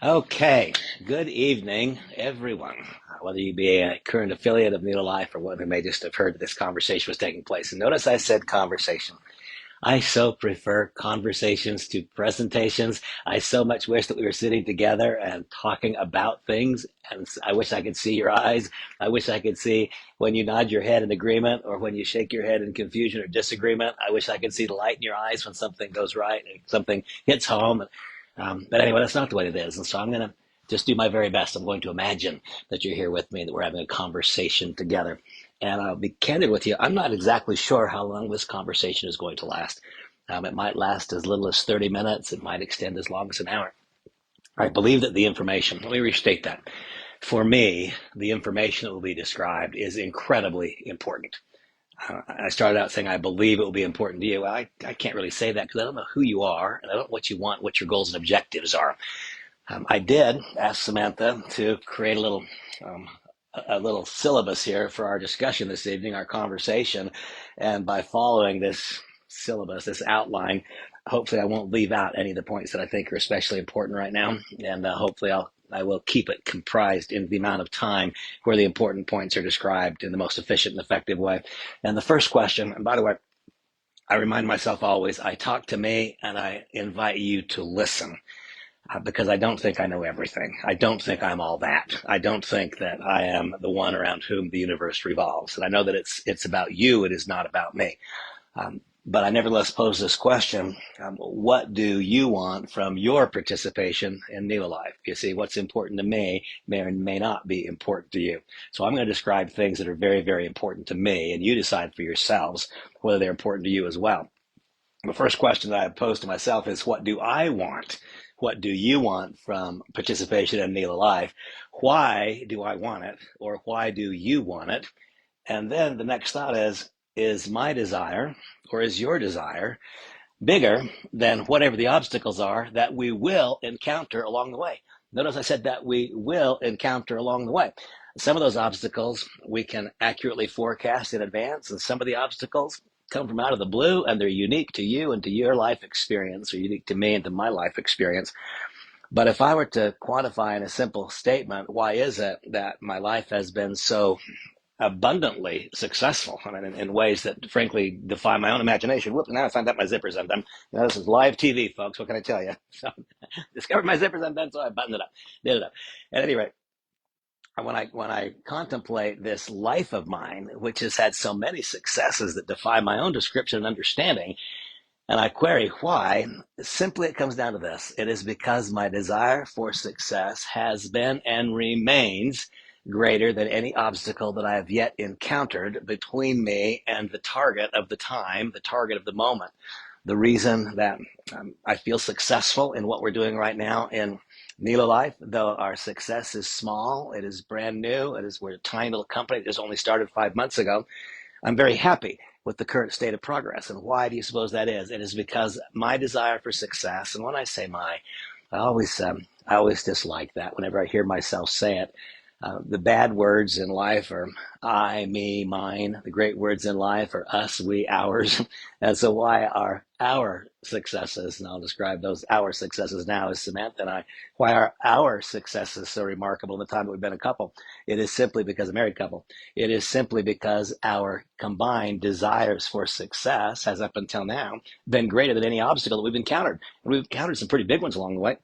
Okay, good evening, everyone. Whether you be a current affiliate of NELO Life or whether you may just have heard that this conversation was taking place. And notice I said conversation. I so prefer conversations to presentations. I so much wish that we were sitting together and talking about things. And I wish I could see your eyes. I wish I could see when you nod your head in agreement or when you shake your head in confusion or disagreement. I wish I could see the light in your eyes when something goes right and something hits home. But anyway, that's not the way it is. And so I'm going to just do my very best. I'm going to imagine that you're here with me, that we're having a conversation together. And I'll be candid with you. I'm not exactly sure how long this conversation is going to last. It might last as little as 30 minutes. It might extend as long as an hour. I believe that the information, let me restate that. For me, the information that will be described is incredibly important. I started out saying I believe it will be important to you. I can't really say that because I don't know who you are and I don't know what you want, what your goals and objectives are. I did ask Samantha to create um, a little syllabus here for our discussion this evening, our conversation. And by following this syllabus, this outline, hopefully I won't leave out any of the points that I think are especially important right now. And hopefully I will keep it comprised in the amount of time where the important points are described in the most efficient and effective way. And the first question, and by the way, I remind myself always, I talk to me and I invite you to listen. Because I don't think I know everything. I don't think I'm all that. I don't think that I am the one around whom the universe revolves. And I know that it's about you. It is not about me. But I nevertheless pose this question. What do you want from your participation in NELO Life? You see, what's important to me may or may not be important to you. So I'm going to describe things that are very, very important to me, and you decide for yourselves whether they're important to you as well. The first question that I pose to myself is, what do I want? What do you want from participation in NELO Life? Why do I want it? Or why do you want it? And then the next thought is my desire or is your desire bigger than whatever the obstacles are that we will encounter along the way? Notice I said that we will encounter along the way. Some of those obstacles we can accurately forecast in advance, and some of the obstacles come from out of the blue and they're unique to you and to your life experience, or unique to me and to my life experience. But if I were to quantify in a simple statement, why is it that my life has been so abundantly successful? I mean, in ways that frankly defy my own imagination. Whoops, now I found out my zipper's undone. This is live TV, folks. What can I tell you? So, discovered my zipper's undone, so I buttoned it up, did it up. At any rate, when I contemplate this life of mine, which has had so many successes that defy my own description and understanding, and I query why, simply it comes down to this. It is because my desire for success has been and remains greater than any obstacle that I have yet encountered between me and the target of the time, the target of the moment. The reason that I feel successful in what we're doing right now in NELO Life, though our success is small, it is brand new, we're a tiny little company that just only started 5 months ago. I'm very happy with the current state of progress. And why do you suppose that is? It is because my desire for success, and when I say I always dislike that whenever I hear myself say it. The bad words in life are I, me, mine. The great words in life are us, we, ours. And so why are our successes, and I'll describe those our successes now as Samantha and I, why are our successes so remarkable in the time that we've been a couple? It is simply because a married couple. It is simply because our combined desires for success has up until now been greater than any obstacle that we've encountered. And we've encountered some pretty big ones along the way.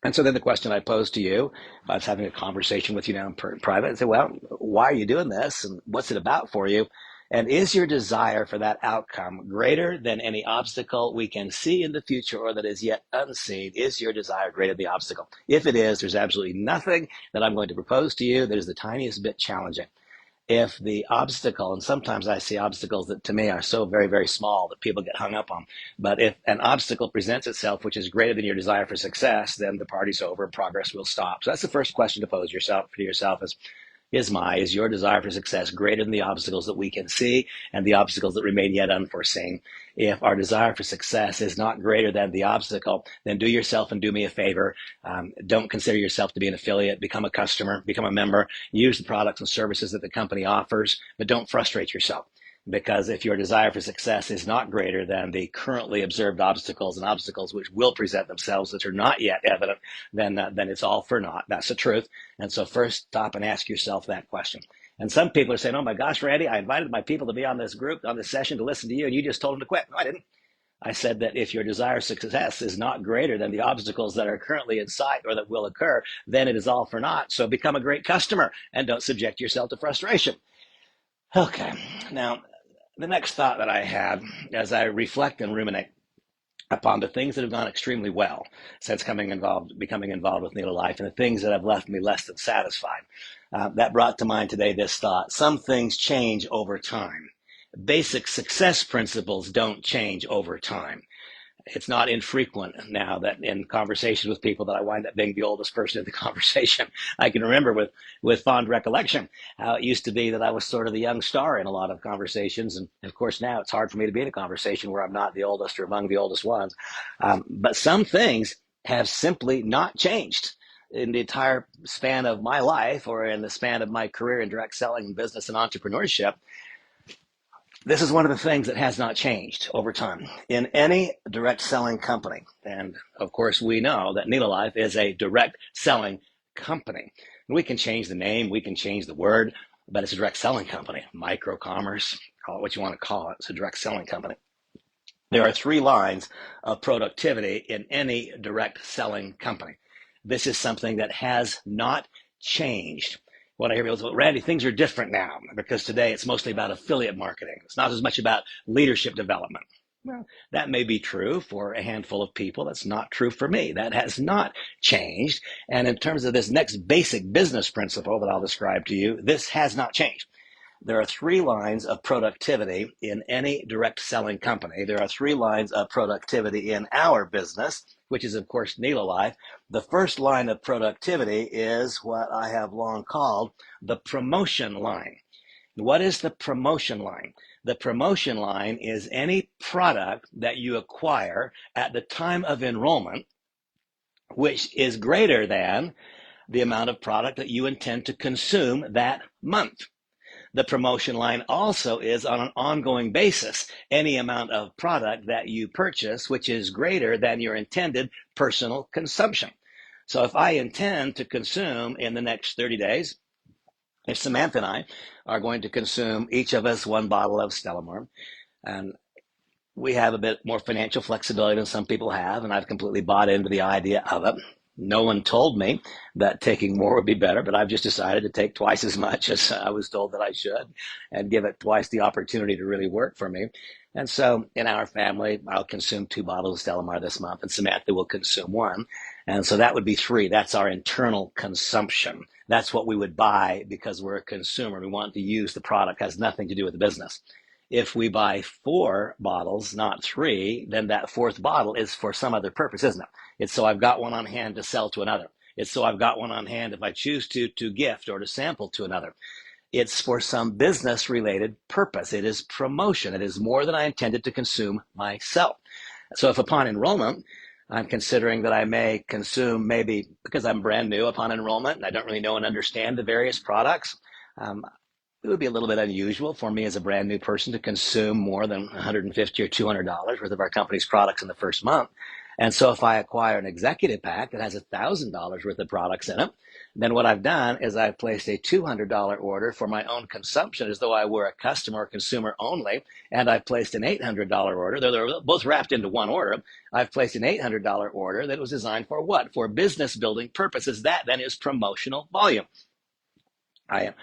And so then the question I pose to you, if I was having a conversation with you now in private, I say, well, why are you doing this? And what's it about for you? And is your desire for that outcome greater than any obstacle we can see in the future or that is yet unseen? Is your desire greater than the obstacle? If it is, there's absolutely nothing that I'm going to propose to you that is the tiniest bit challenging. If the obstacle, and sometimes I see obstacles that to me are so very, very small that people get hung up on, but if an obstacle presents itself which is greater than your desire for success, then the party's over and progress will stop. So that's the first question to pose to yourself is your desire for success greater than the obstacles that we can see and the obstacles that remain yet unforeseen? If our desire for success is not greater than the obstacle, then do yourself and do me a favor. Don't consider yourself to be an affiliate. Become a customer, become a member, use the products and services that the company offers, but don't frustrate yourself. Because if your desire for success is not greater than the currently observed obstacles and obstacles which will present themselves that are not yet evident, then it's all for naught. That's the truth. And so first stop and ask yourself that question. And some people are saying, oh my gosh, Randy, I invited my people to be on this group, on this session to listen to you, and you just told them to quit. No, I didn't. I said that if your desire for success is not greater than the obstacles that are currently in sight or that will occur, then it is all for naught. So become a great customer and don't subject yourself to frustration. Okay, now the next thought that I had as I reflect and ruminate upon the things that have gone extremely well since becoming involved with NELO Life and the things that have left me less than satisfied, that brought to mind today this thought: some things change over time. Basic success principles don't change over time. It's not infrequent now that in conversations with people that I wind up being the oldest person in the conversation. I can remember with fond recollection how it used to be that I was sort of the young star in a lot of conversations. And of course, now it's hard for me to be in a conversation where I'm not the oldest or among the oldest ones. But some things have simply not changed in the entire span of my life or in the span of my career in direct selling, business, and entrepreneurship. This is one of the things that has not changed over time in any direct selling company. And of course, we know that NELO Life is a direct selling company. We can change the name, we can change the word, but it's a direct selling company. Micro commerce, call it what you want to call it. It's a direct selling company. There are 3 lines of productivity in any direct selling company. This is something that has not changed. What I hear people say, well, Randy, things are different now because today it's mostly about affiliate marketing. It's not as much about leadership development. Well, that may be true for a handful of people. That's not true for me. That has not changed. And in terms of this next basic business principle that I'll describe to you, this has not changed. There are 3 lines of productivity in any direct selling company. There are 3 lines of productivity in our business, which is, of course, NELO Life. The first line of productivity is what I have long called the promotion line. What is the promotion line? The promotion line is any product that you acquire at the time of enrollment, which is greater than the amount of product that you intend to consume that month. The promotion line also is on an ongoing basis any amount of product that you purchase which is greater than your intended personal consumption. So if I intend to consume in the next 30 days, if Samantha and I are going to consume each of us 1 bottle of Stellamore, and we have a bit more financial flexibility than some people have, and I've completely bought into the idea of it. No one told me that taking more would be better, but I've just decided to take twice as much as I was told that I should and give it twice the opportunity to really work for me. And so in our family, I'll consume 2 bottles of Stellamar this month, and Samantha will consume 1. And so that would be 3. That's our internal consumption. That's what we would buy because we're a consumer. We want to use the product. It has nothing to do with the business. If we buy 4 bottles, not 3, then that 4th bottle is for some other purpose, isn't it? It's so I've got one on hand to sell to another. It's so I've got one on hand if I choose to gift or to sample to another. It's for some business related purpose. It is promotion. It is more than I intended to consume myself. So if upon enrollment, I'm considering that I may consume, maybe because I'm brand new upon enrollment and I don't really know and understand the various products, it would be a little bit unusual for me as a brand new person to consume more than $150 or $200 worth of our company's products in the first month. And so if I acquire an executive pack that has $1,000 worth of products in it, then what I've done is I've placed a $200 order for my own consumption as though I were a customer or consumer only, and I've placed an $800 order. They're both wrapped into one order. I've placed an $800 order that was designed for what? For business building purposes. That then is promotional volume. I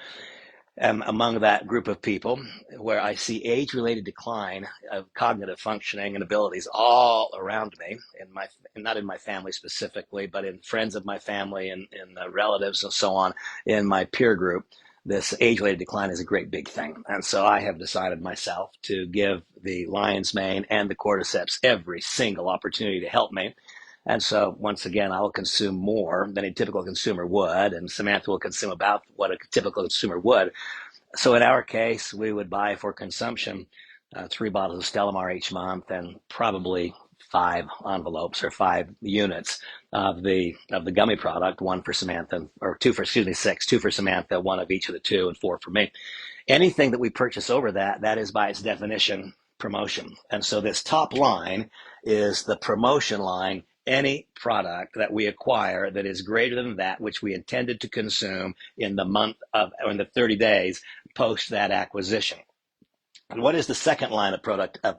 am among that group of people where I see age-related decline of cognitive functioning and abilities all around me, not in my family specifically, but in friends of my family and relatives and so on in my peer group. This age-related decline is a great big thing. And so I have decided myself to give the lion's mane and the cordyceps every single opportunity to help me. And so once again, I will consume more than a typical consumer would, and Samantha will consume about what a typical consumer would. So in our case, we would buy for consumption 3 bottles of Stellamar each month and probably 5 envelopes or 5 units of the gummy product, 1 for Samantha, or 2 for, 6, 2 for Samantha, 1 of each of the 2, and 4 for me. Anything that we purchase over that, that is by its definition promotion. And so this top line is the promotion line. Any product that we acquire that is greater than that which we intended to consume in the month of, or in the 30 days post that acquisition. And what is the second line of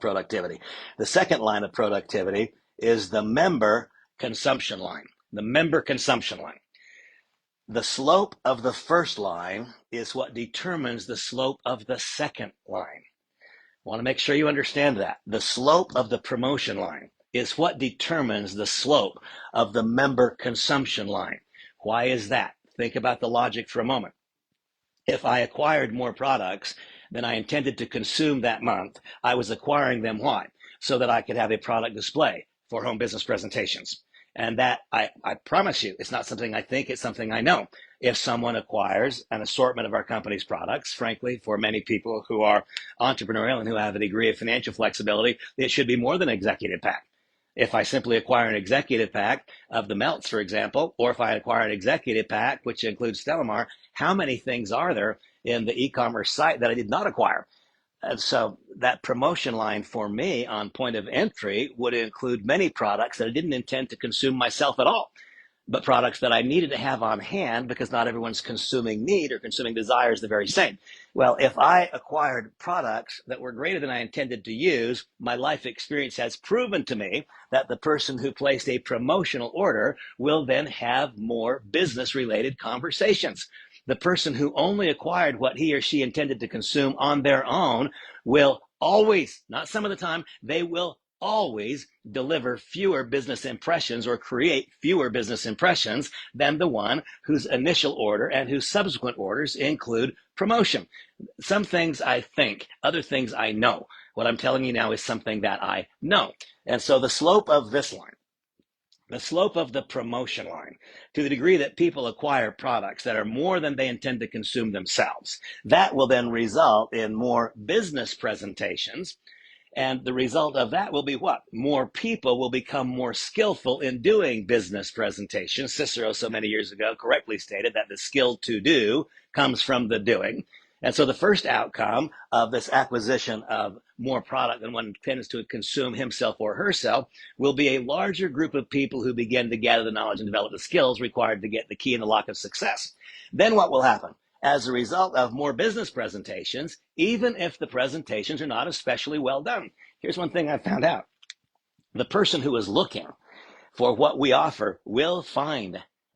productivity? The second line of productivity is the member consumption line. The member consumption line. The slope of the first line is what determines the slope of the second line. I want to make sure you understand that. The slope of the promotion line is what determines the slope of the member consumption line. Why is that? Think about the logic for a moment. If I acquired more products than I intended to consume that month, I was acquiring them why? So that I could have a product display for home business presentations. And that, I promise you, it's not something I think, it's something I know. If someone acquires an assortment of our company's products, frankly, for many people who are entrepreneurial and who have a degree of financial flexibility, it should be more than an executive pack. If I simply acquire an executive pack of the melts, for example, or if I acquire an executive pack, which includes Stellamar, how many things are there in the e-commerce site that I did not acquire? And so that promotion line for me on point of entry would include many products that I didn't intend to consume myself at all, but products that I needed to have on hand because not everyone's consuming need or consuming desire is the very same. Well, if I acquired products that were greater than I intended to use, my life experience has proven to me that the person who placed a promotional order will then have more business-related conversations. The person who only acquired what he or she intended to consume on their own will always, not some of the time, they will always deliver fewer business impressions or create fewer business impressions than the one whose initial order and whose subsequent orders include promotion. Some things I think, other things I know. What I'm telling you now is something that I know. And so the slope of this line, the slope of the promotion line, to the degree that people acquire products that are more than they intend to consume themselves, that will then result in more business presentations. And the result of that will be what? More people will become more skillful in doing business presentations. Cicero, so many years ago, correctly stated that the skill to do comes from the doing. And so the first outcome of this acquisition of more product than one intends to consume himself or herself will be a larger group of people who begin to gather the knowledge and develop the skills required to get the key in the lock of success. Then what will happen? As a result of more business presentations, even if the presentations are not especially well done. Here's one thing I found out. The person who is looking for what we offer will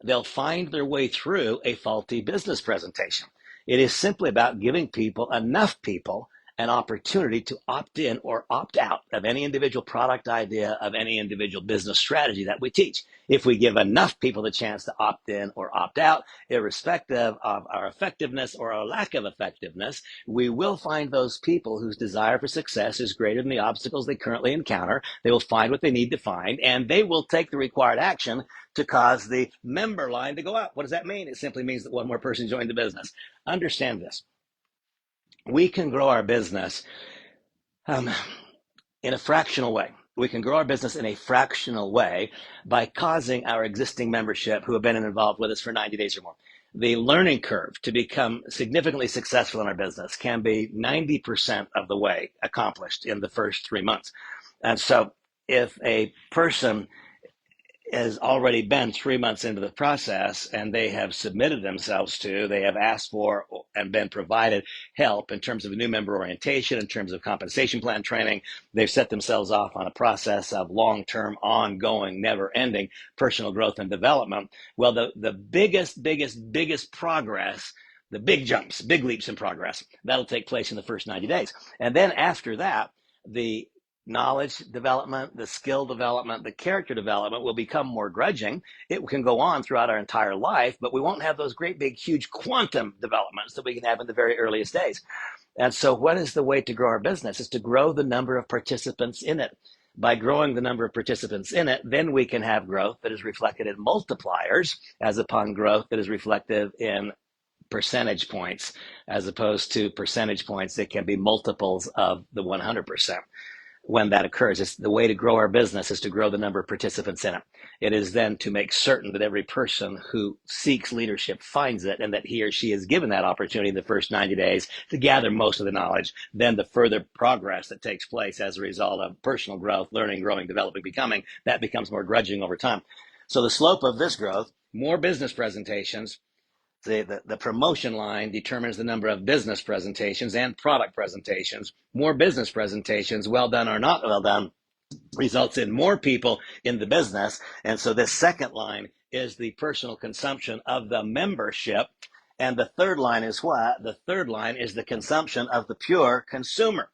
they'll find their way through a faulty business presentation. It is simply about giving enough people, an opportunity to opt in or opt out of any individual product idea, of any individual business strategy that we teach. If we give enough people the chance to opt in or opt out, irrespective of our effectiveness or our lack of effectiveness, we will find those people whose desire for success is greater than the obstacles they currently encounter. They will find what they need to find, and they will take the required action to cause the member line to go up. What does that mean? It simply means that one more person joined the business. Understand this. We can grow our business in a fractional way. We can grow our business in a fractional way by causing our existing membership who have been involved with us for 90 days or more. The learning curve to become significantly successful in our business can be 90% of the way accomplished in the first 3 months. And so if a person has already been 3 months into the process and they have submitted themselves they have asked for and been provided help in terms of a new member orientation, in terms of compensation plan training, they've set themselves off on a process of long-term, ongoing, never-ending personal growth and development. Well, the biggest progress, the big jumps, big leaps in progress, that'll take place in the first 90 days. And then after that, the knowledge development, the skill development, the character development will become more grudging. It can go on throughout our entire life, but we won't have those great big huge quantum developments that we can have in the very earliest days. And so what is the way to grow our business? Is to grow the number of participants in it. By growing the number of participants in it, then we can have growth that is reflected in multipliers as upon growth that is reflective in percentage points, as opposed to percentage points that can be multiples of the 100%. when that occurs. It's the way to grow our business is to grow the number of participants in it. It is then to make certain that every person who seeks leadership finds it and that he or she is given that opportunity in the first 90 days to gather most of the knowledge. Then the further progress that takes place as a result of personal growth, learning, growing, developing, becoming, that becomes more grudging over time. So the slope of this growth, more business presentations. The promotion line determines the number of business presentations and product presentations. More business presentations, well done or not well done, results in more people in the business. And so this second line is the personal consumption of the membership. And the third line is what? The third line is the consumption of the pure consumer.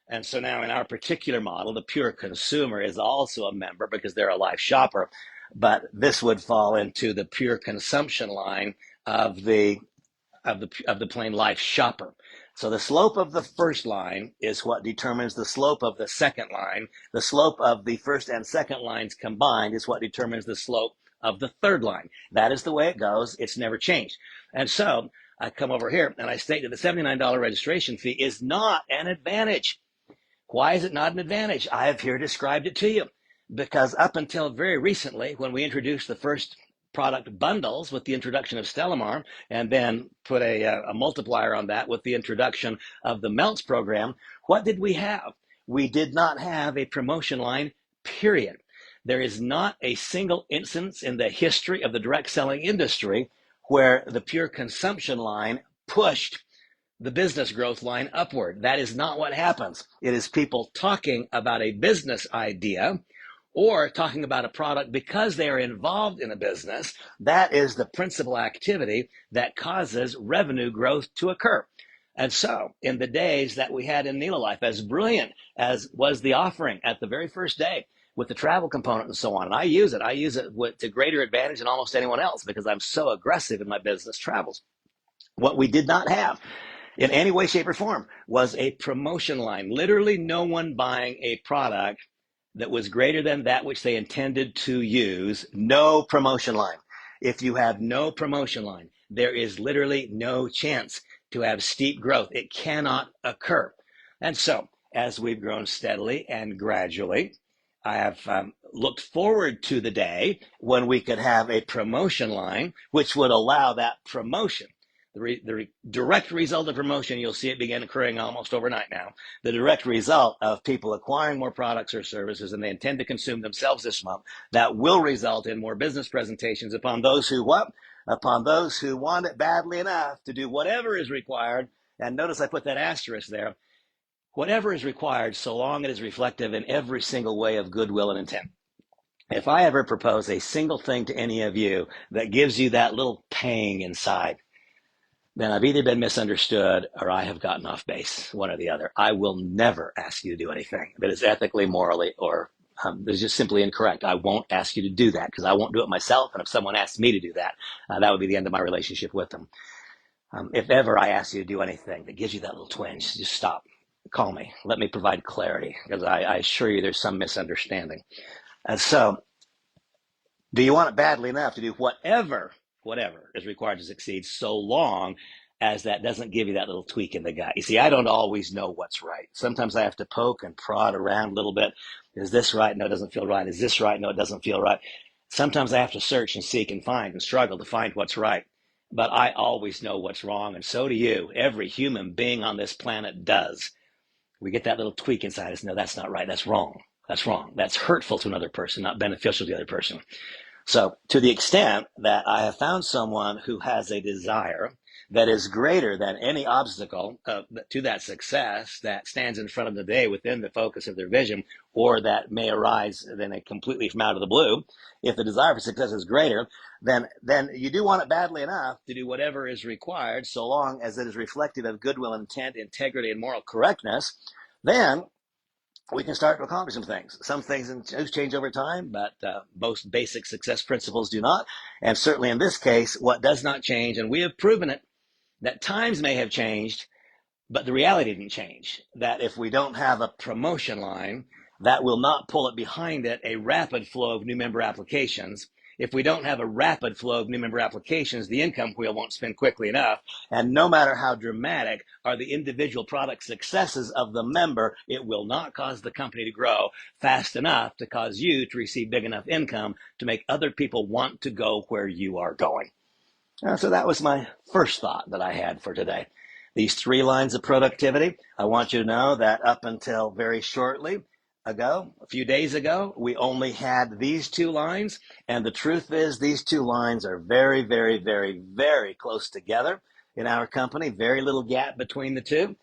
And so now in our particular model, the pure consumer is also a member because they're a life shopper. But this would fall into the pure consumption line of the plain life shopper. So the slope of the first line is what determines the slope of the second line. The slope of the first and second lines combined is what determines the slope of the third line. That is the way it goes. It's never changed. And so I come over here and I state that the $79 registration fee is not an advantage. Why is it not an advantage? I have here described it to you. Because up until very recently, when we introduced the first product bundles with the introduction of Stellamar, and then put a multiplier on that with the introduction of the Melts program, what did we have? We did not have a promotion line, period. There is not a single instance in the history of the direct selling industry where the pure consumption line pushed the business growth line upward. That is not what happens. It is people talking about a business idea or talking about a product because they are involved in a business. That is the principal activity that causes revenue growth to occur. And so in the days that we had in NELO Life, as brilliant as was the offering at the very first day with the travel component and so on, and I use it to greater advantage than almost anyone else because I'm so aggressive in my business travels. What we did not have in any way, shape, or form was a promotion line. Literally no one buying a product that was greater than that which they intended to use. No promotion line. If you have no promotion line, there is literally no chance to have steep growth. It cannot occur. And so as we've grown steadily and gradually, I have looked forward to the day when we could have a promotion line, which would allow that promotion. The direct result of promotion, you'll see it begin occurring almost overnight now. The direct result of people acquiring more products or services and they intend to consume themselves this month, that will result in more business presentations upon those who what? Upon those who want it badly enough to do whatever is required. And notice I put that asterisk there. Whatever is required, so long it is reflective in every single way of goodwill and intent. If I ever propose a single thing to any of you that gives you that little pang inside, then I've either been misunderstood or I have gotten off base, one or the other. I will never ask you to do anything that is ethically, morally, or is just simply incorrect. I won't ask you to do that because I won't do it myself. And if someone asks me to do that, that would be the end of my relationship with them. If ever I ask you to do anything that gives you that little twinge, just stop. Call me. Let me provide clarity because I assure you there's some misunderstanding. And so, do you want it badly enough to do whatever is required to succeed, so long as that doesn't give you that little tweak in the gut? You see, I don't always know what's right. Sometimes I have to poke and prod around a little bit. Is this right? No, it doesn't feel right. Is this right? No, it doesn't feel right. Sometimes I have to search and seek and find and struggle to find what's right. But I always know what's wrong, and so do you. Every human being on this planet does. We get that little tweak inside us. No, that's not right. That's wrong. That's wrong. That's hurtful to another person, not beneficial to the other person. So to the extent that I have found someone who has a desire that is greater than any obstacle to that success that stands in front of them today within the focus of their vision, or that may arise then completely from out of the blue, if the desire for success is greater, then you do want it badly enough to do whatever is required, so long as it is reflective of goodwill, intent, integrity, and moral correctness, then we can start to accomplish some things. Some things change over time, but most basic success principles do not. And certainly in this case, what does not change, and we have proven it, that times may have changed, but the reality didn't change. That if we don't have a promotion line, that will not pull it behind it a rapid flow of new member applications. If we don't have a rapid flow of new member applications, the income wheel won't spin quickly enough. And no matter how dramatic are the individual product successes of the member, it will not cause the company to grow fast enough to cause you to receive big enough income to make other people want to go where you are going. So that was my first thought that I had for today. These 3 lines of productivity, I want you to know that up until very shortly ago, a few days ago, we only had these 2 lines. And the truth is these 2 lines are very, very, very, very close together in our company. Very little gap between the 2.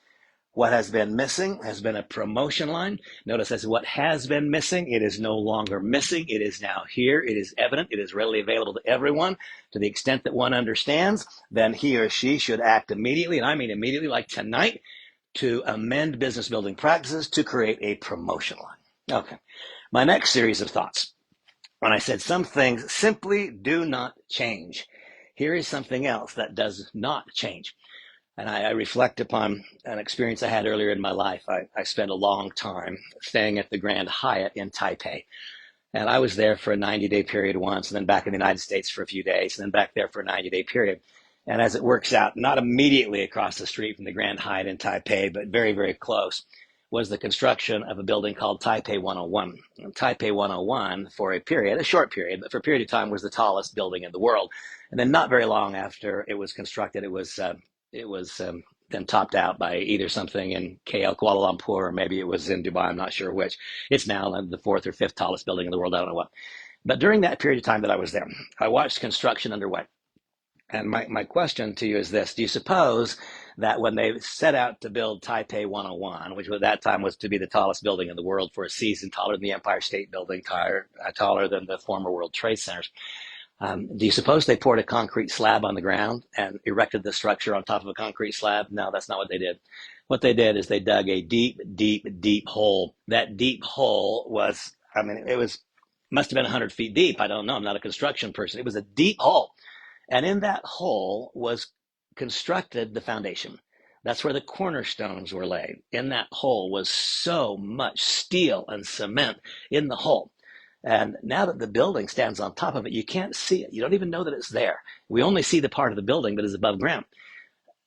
What has been missing has been a promotion line. Notice as what has been missing, it is no longer missing. It is now here. It is evident. It is readily available to everyone. To the extent that one understands, then he or she should act immediately, and I mean immediately, like tonight, to amend business building practices to create a promotion line. Okay. My next series of thoughts. When I said some things simply do not change, here is something else that does not change. And I reflect upon an experience I had earlier in my life. I spent a long time staying at the Grand Hyatt in Taipei. And I was there for a 90-day period once, and then back in the United States for a few days, and then back there for a 90-day period. And as it works out, not immediately across the street from the Grand Hyatt in Taipei, but very, very close, was the construction of a building called Taipei 101. And Taipei 101, for a period, a short period, but for a period of time, was the tallest building in the world. And then not very long after it was constructed, it was then topped out by either something in KL, Kuala Lumpur, or maybe it was in Dubai. I'm not sure which. It's now the 4th or 5th tallest building in the world. I don't know what. But during that period of time that I was there, I watched construction underway. And my question to you is this. Do you suppose that when they set out to build Taipei 101, which at that time was to be the tallest building in the world for a season, taller than the Empire State Building, taller than the former World Trade Centers, do you suppose they poured a concrete slab on the ground and erected the structure on top of a concrete slab? No, that's not what they did. What they did is they dug a deep, deep, deep hole. That deep hole was, must have been 100 feet deep. I don't know. I'm not a construction person. It was a deep hole. And in that hole was constructed the foundation. That's where the cornerstones were laid. In that hole was so much steel and cement in the hole. And now that the building stands on top of it, you can't see it. You don't even know that it's there. We only see the part of the building that is above ground.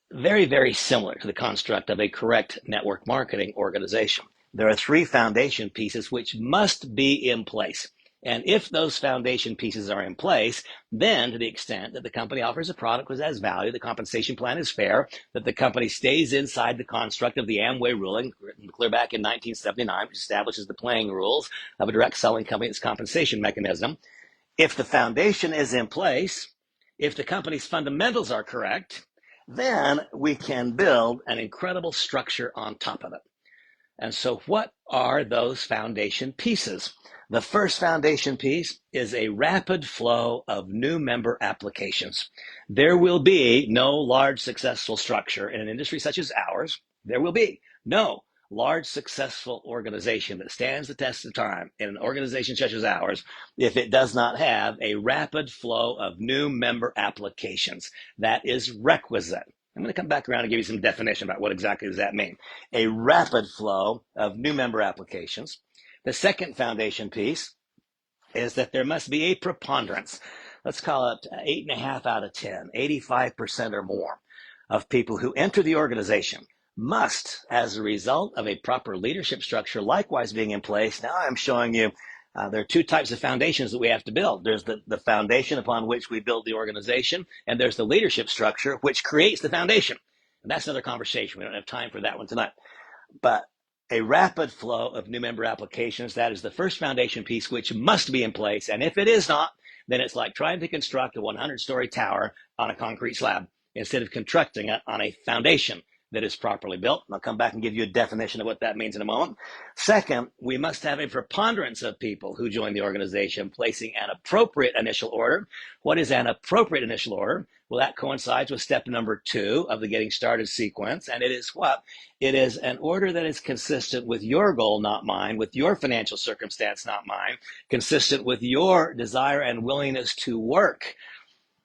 Very, very similar to the construct of a correct network marketing organization. There are 3 foundation pieces which must be in place. And if those foundation pieces are in place, then to the extent that the company offers a product which has value, the compensation plan is fair, that the company stays inside the construct of the Amway ruling, written clear back in 1979, which establishes the playing rules of a direct selling company's compensation mechanism. If the foundation is in place, if the company's fundamentals are correct, then we can build an incredible structure on top of it. And so what are those foundation pieces? The first foundation piece is a rapid flow of new member applications. There will be no large successful structure in an industry such as ours. There will be no large successful organization that stands the test of time in an organization such as ours if it does not have a rapid flow of new member applications. That is requisite. I'm going to come back around and give you some definition about what exactly does that mean. A rapid flow of new member applications. The second foundation piece is that there must be a preponderance. Let's call it 8.5 out of 10, 85% or more of people who enter the organization must, as a result of a proper leadership structure likewise being in place. Now I'm showing you there are 2 types of foundations that we have to build. There's the foundation upon which we build the organization, and there's the leadership structure which creates the foundation. And that's another conversation. We don't have time for that one tonight. But a rapid flow of new member applications, that is the first foundation piece which must be in place. And if it is not, then it's like trying to construct a 100-story tower on a concrete slab instead of constructing it on a foundation that is properly built. And I'll come back and give you a definition of what that means in a moment. Second, we must have a preponderance of people who join the organization placing an appropriate initial order. What is an appropriate initial order? Well, that coincides with step number 2 of the getting started sequence. And it is what? It is an order that is consistent with your goal, not mine, with your financial circumstance, not mine, consistent with your desire and willingness to work.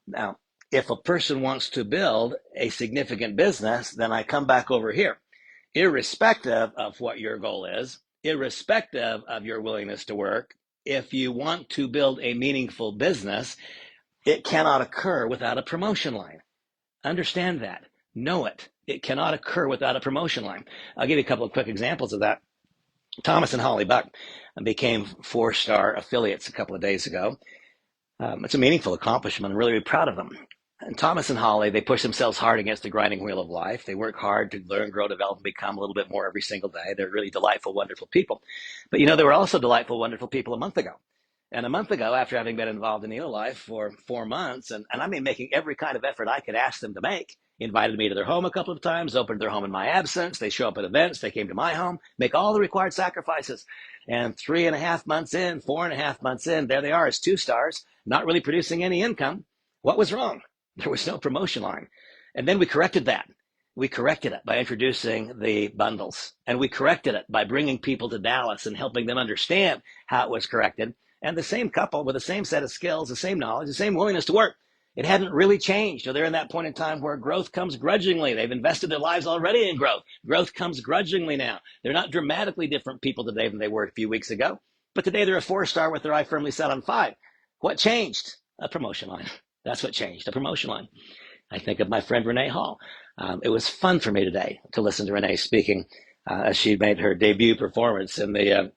Now, if a person wants to build a significant business, then I come back over here. Irrespective of what your goal is, irrespective of your willingness to work, if you want to build a meaningful business, it cannot occur without a promotion line. Understand that. Know it. It cannot occur without a promotion line. I'll give you a couple of quick examples of that. Thomas and Holly Buck became 4-star affiliates a couple of days ago. It's a meaningful accomplishment. I'm really, really proud of them. And Thomas and Holly, they push themselves hard against the grinding wheel of life. They work hard to learn, grow, develop, and become a little bit more every single day. They're really delightful, wonderful people. But they were also delightful, wonderful people a month ago. And a month ago, after having been involved in NELO Life for 4 months, and I mean making every kind of effort I could ask them to make, invited me to their home a couple of times, opened their home in my absence. They show up at events. They came to my home, make all the required sacrifices. And 3.5 months in, 4.5 months in, there they are as 2 stars, not really producing any income. What was wrong? There was no promotion line. And then we corrected that. We corrected it by introducing the bundles. And we corrected it by bringing people to Dallas and helping them understand how it was corrected. And the same couple with the same set of skills, the same knowledge, the same willingness to work. It hadn't really changed. They're in that point in time where growth comes grudgingly. They've invested their lives already in growth. Growth comes grudgingly now. They're not dramatically different people today than they were a few weeks ago. But today they're a 4-star with their eye firmly set on 5. What changed? A promotion line. That's what changed, a promotion line. I think of my friend Renee Hall. It was fun for me today to listen to Renee speaking as she made her debut performance in the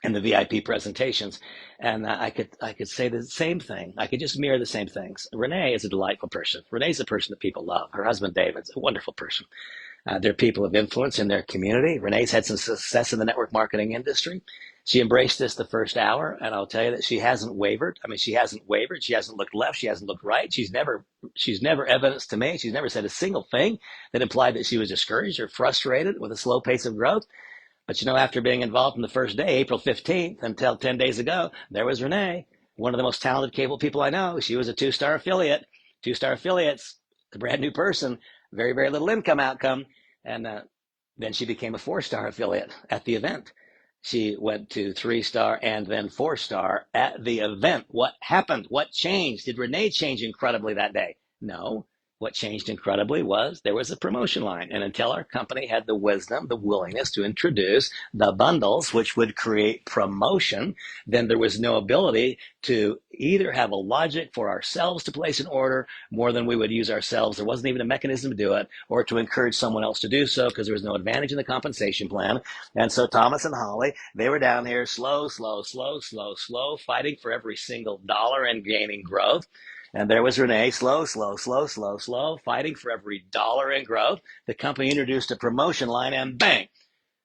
VIP presentations. And I could say the same thing. I could just mirror the same things. Renee is a delightful person. Renee's a person that people love. Her husband, David's a wonderful person. They're people of influence in their community. Renee's had some success in the network marketing industry. She embraced this the first hour, and I'll tell you that she hasn't wavered. I mean, she hasn't wavered. She hasn't looked left. She hasn't looked right. She's never evidenced to me. She's never said a single thing that implied that she was discouraged or frustrated with a slow pace of growth. But after being involved from the first day, April 15th, until 10 days ago, there was Renee, one of the most talented, capable people I know. She was a 2-star affiliate. 2-star affiliates, a brand new person, very, very little income outcome. And then she became a 4-star affiliate at the event. She went to 3-star and then 4-star at the event. What happened? What changed? Did Renee change incredibly that day? No. What changed incredibly was there was a promotion line. And until our company had the wisdom, the willingness to introduce the bundles, which would create promotion, then there was no ability to either have a logic for ourselves to place an order more than we would use ourselves. There wasn't even a mechanism to do it, or to encourage someone else to do so, because there was no advantage in the compensation plan. And so Thomas and Holly, they were down here slow, fighting for every single dollar and gaining growth. And there was Renee, slow, fighting for every dollar in growth. The company introduced a promotion line, and bang,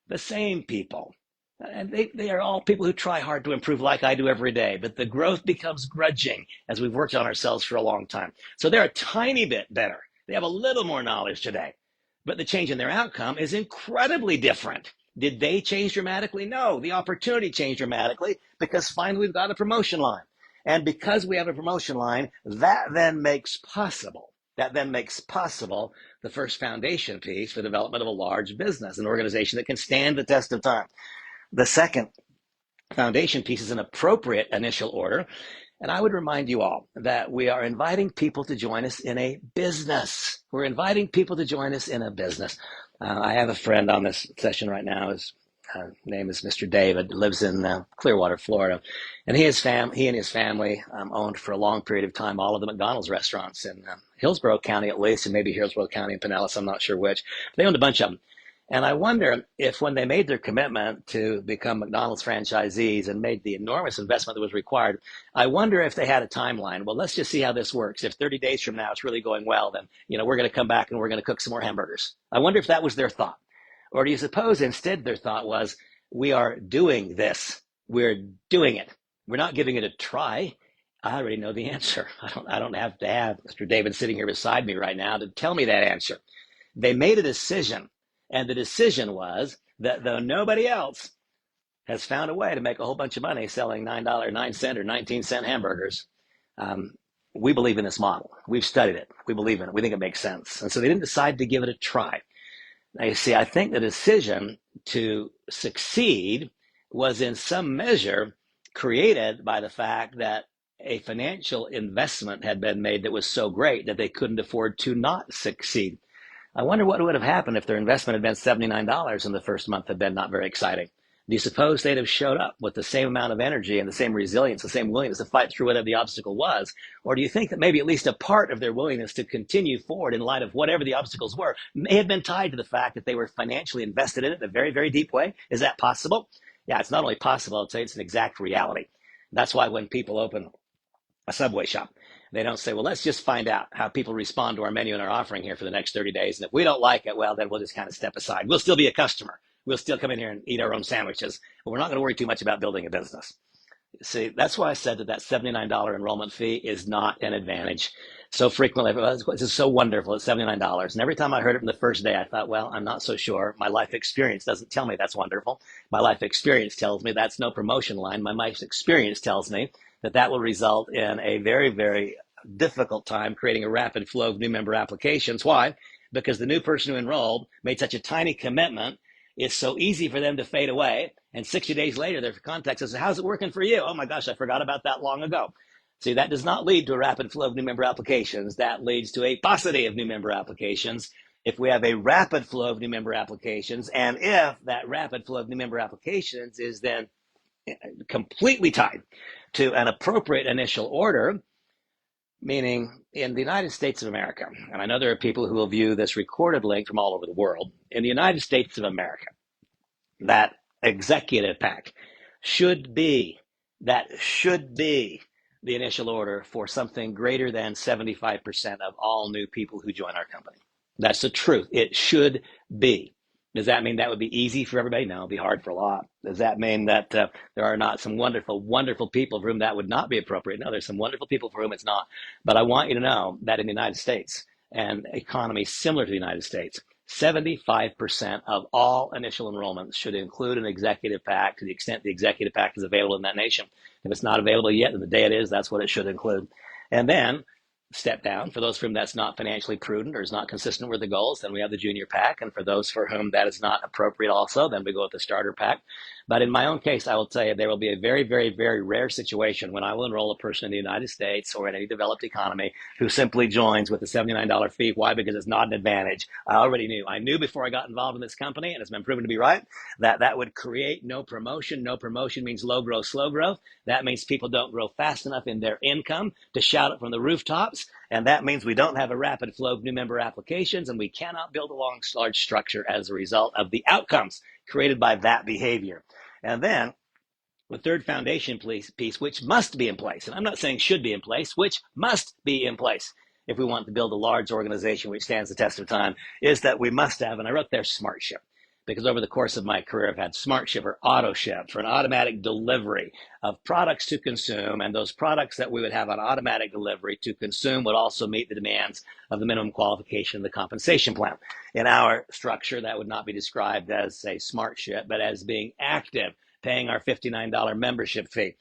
the same people. And they are all people who try hard to improve like I do every day. But the growth becomes grudging as we've worked on ourselves for a long time. So they're a tiny bit better. They have a little more knowledge today. But the change in their outcome is incredibly different. Did they change dramatically? No, the opportunity changed dramatically because finally we've got a promotion line. And because we have a promotion line, that then makes possible the first foundation piece for the development of a large business, an organization that can stand the test of time. The second foundation piece is an appropriate initial order. And I would remind you all that we are inviting people to join us in a business. We're inviting people to join us in a business. I have a friend on this session right now. His name is Mr. David, lives in Clearwater, Florida. And he and his family owned for a long period of time all of the McDonald's restaurants in Hillsborough County at least, and maybe Hillsborough County and Pinellas, I'm not sure which. They owned a bunch of them. And I wonder if when they made their commitment to become McDonald's franchisees and made the enormous investment that was required, I wonder if they had a timeline. Well, let's just see how this works. If 30 days from now it's really going well, then we're going to come back and we're going to cook some more hamburgers. I wonder if that was their thought. Or do you suppose instead their thought was, we are doing this. We're doing it. We're not giving it a try. I already know the answer. I don't have to have Mr. David sitting here beside me right now to tell me that answer. They made a decision. And the decision was that though nobody else has found a way to make a whole bunch of money selling $9.09 or 19-cent hamburgers, we believe in this model. We've studied it. We believe in it. We think it makes sense. And so they didn't decide to give it a try. Now, you see, I think the decision to succeed was in some measure created by the fact that a financial investment had been made that was so great that they couldn't afford to not succeed. I wonder what would have happened if their investment had been $79 and the first month had been not very exciting. Do you suppose they'd have showed up with the same amount of energy and the same resilience, the same willingness to fight through whatever the obstacle was? Or do you think that maybe at least a part of their willingness to continue forward in light of whatever the obstacles were may have been tied to the fact that they were financially invested in it in a very, very deep way? Is that possible? Yeah, it's not only possible, I'd say it's an exact reality. That's why when people open a Subway shop, they don't say, well, let's just find out how people respond to our menu and our offering here for the next 30 days. And if we don't like it, well, then we'll just kind of step aside. We'll still be a customer. We'll still come in here and eat our own sandwiches, but we're not going to worry too much about building a business. See, that's why I said that $79 enrollment fee is not an advantage. So frequently, this is so wonderful, it's $79. And every time I heard it from the first day, I thought, well, I'm not so sure. My life experience doesn't tell me that's wonderful. My life experience tells me that's no promotion line. My life experience tells me that that will result in a very, very difficult time creating a rapid flow of new member applications. Why? Because the new person who enrolled made such a tiny commitment. It's so easy for them to fade away. And 60 days later, their contact says, how's it working for you? Oh my gosh, I forgot about that long ago. See, that does not lead to a rapid flow of new member applications. That leads to a paucity of new member applications. If we have a rapid flow of new member applications, and if that rapid flow of new member applications is then completely tied to an appropriate initial order, meaning in the United States of America, and I know there are people who will view this recorded link from all over the world, in the United States of America, that executive pack should be the initial order for something greater than 75% of all new people who join our company. That's the truth. It should be. Does that mean that would be easy for everybody? No, it'd be hard for a lot. Does that mean that there are not some wonderful, wonderful people for whom that would not be appropriate? No, there's some wonderful people for whom it's not. But I want you to know that in the United States and economies similar to the United States, 75% of all initial enrollments should include an executive pack to the extent the executive pack is available in that nation. If it's not available yet, then the day it is, that's what it should include. And then step down. For those for whom that's not financially prudent or is not consistent with the goals, then we have the junior pack. And for those for whom that is not appropriate also, then we go with the starter pack. But in my own case, I will tell you, there will be a very, very, very rare situation when I will enroll a person in the United States or in any developed economy who simply joins with a $79 fee. Why? Because it's not an advantage. I already knew. I knew before I got involved in this company, and it's been proven to be right, that that would create no promotion. No promotion means low growth, slow growth. That means people don't grow fast enough in their income to shout it from the rooftops. And that means we don't have a rapid flow of new member applications, and we cannot build a large structure as a result of the outcomes created by that behavior. And then the third foundation piece, which must be in place, and I'm not saying should be in place, which must be in place if we want to build a large organization which stands the test of time, is that we must have, and I wrote there, smart ship. Because over the course of my career, I've had smart ship or auto ship for an automatic delivery of products to consume. And those products that we would have on automatic delivery to consume would also meet the demands of the minimum qualification of the compensation plan. In our structure, that would not be described as a smart ship, but as being active, paying our $59 membership fee.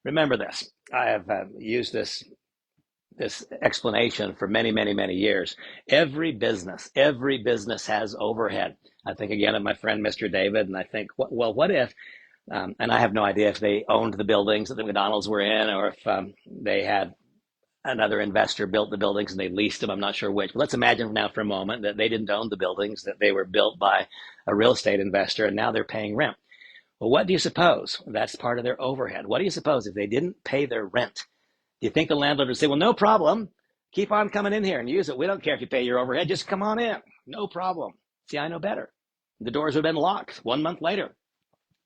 Remember this. I have used this explanation for many, many, many years. Every business has overhead. I think again of my friend, Mr. David, and I think, well, what if, and I have no idea if they owned the buildings that the McDonald's were in, or if they had another investor built the buildings and they leased them. I'm not sure which. But let's imagine now for a moment that they didn't own the buildings, that they were built by a real estate investor, and now they're paying rent. Well, what do you suppose? That's part of their overhead. What do you suppose if they didn't pay their rent? Do you think the landlord would say, well, no problem. Keep on coming in here and use it. We don't care if you pay your overhead. Just come on in. No problem. See, I know better. The doors would have been locked 1 month later.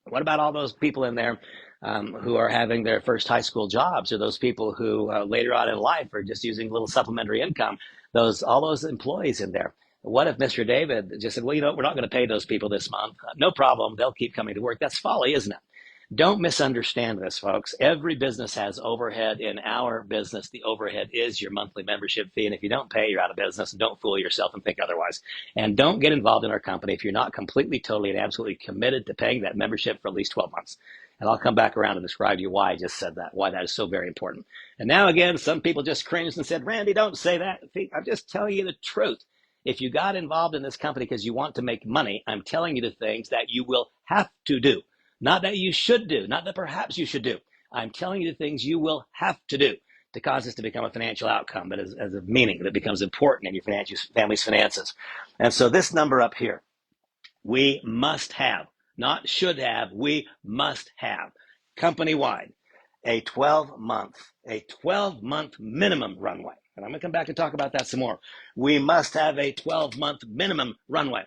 What about all those people in there who are having their first high school jobs, or those people who later on in life are just using a little supplementary income? All those employees in there. What if Mr. David just said, well, you know, we're not going to pay those people this month. No problem. They'll keep coming to work. That's folly, isn't it? Don't misunderstand this, folks. Every business has overhead. In our business, the overhead is your monthly membership fee. And if you don't pay, you're out of business. Don't fool yourself and think otherwise. And don't get involved in our company if you're not completely, totally, and absolutely committed to paying that membership for at least 12 months. And I'll come back around and describe to you why I just said that, why that is so very important. And now again, some people just cringed and said, Randy, don't say that. I'm just telling you the truth. If you got involved in this company because you want to make money, I'm telling you the things that you will have to do. Not that you should do, not that perhaps you should do. I'm telling you the things you will have to do to cause this to become a financial outcome that is of meaning, that becomes important in your family's finances. And so this number up here, we must have not should have, we must have, company-wide, a 12-month minimum runway. And I'm going to come back and talk about that some more. We must have a 12-month minimum runway.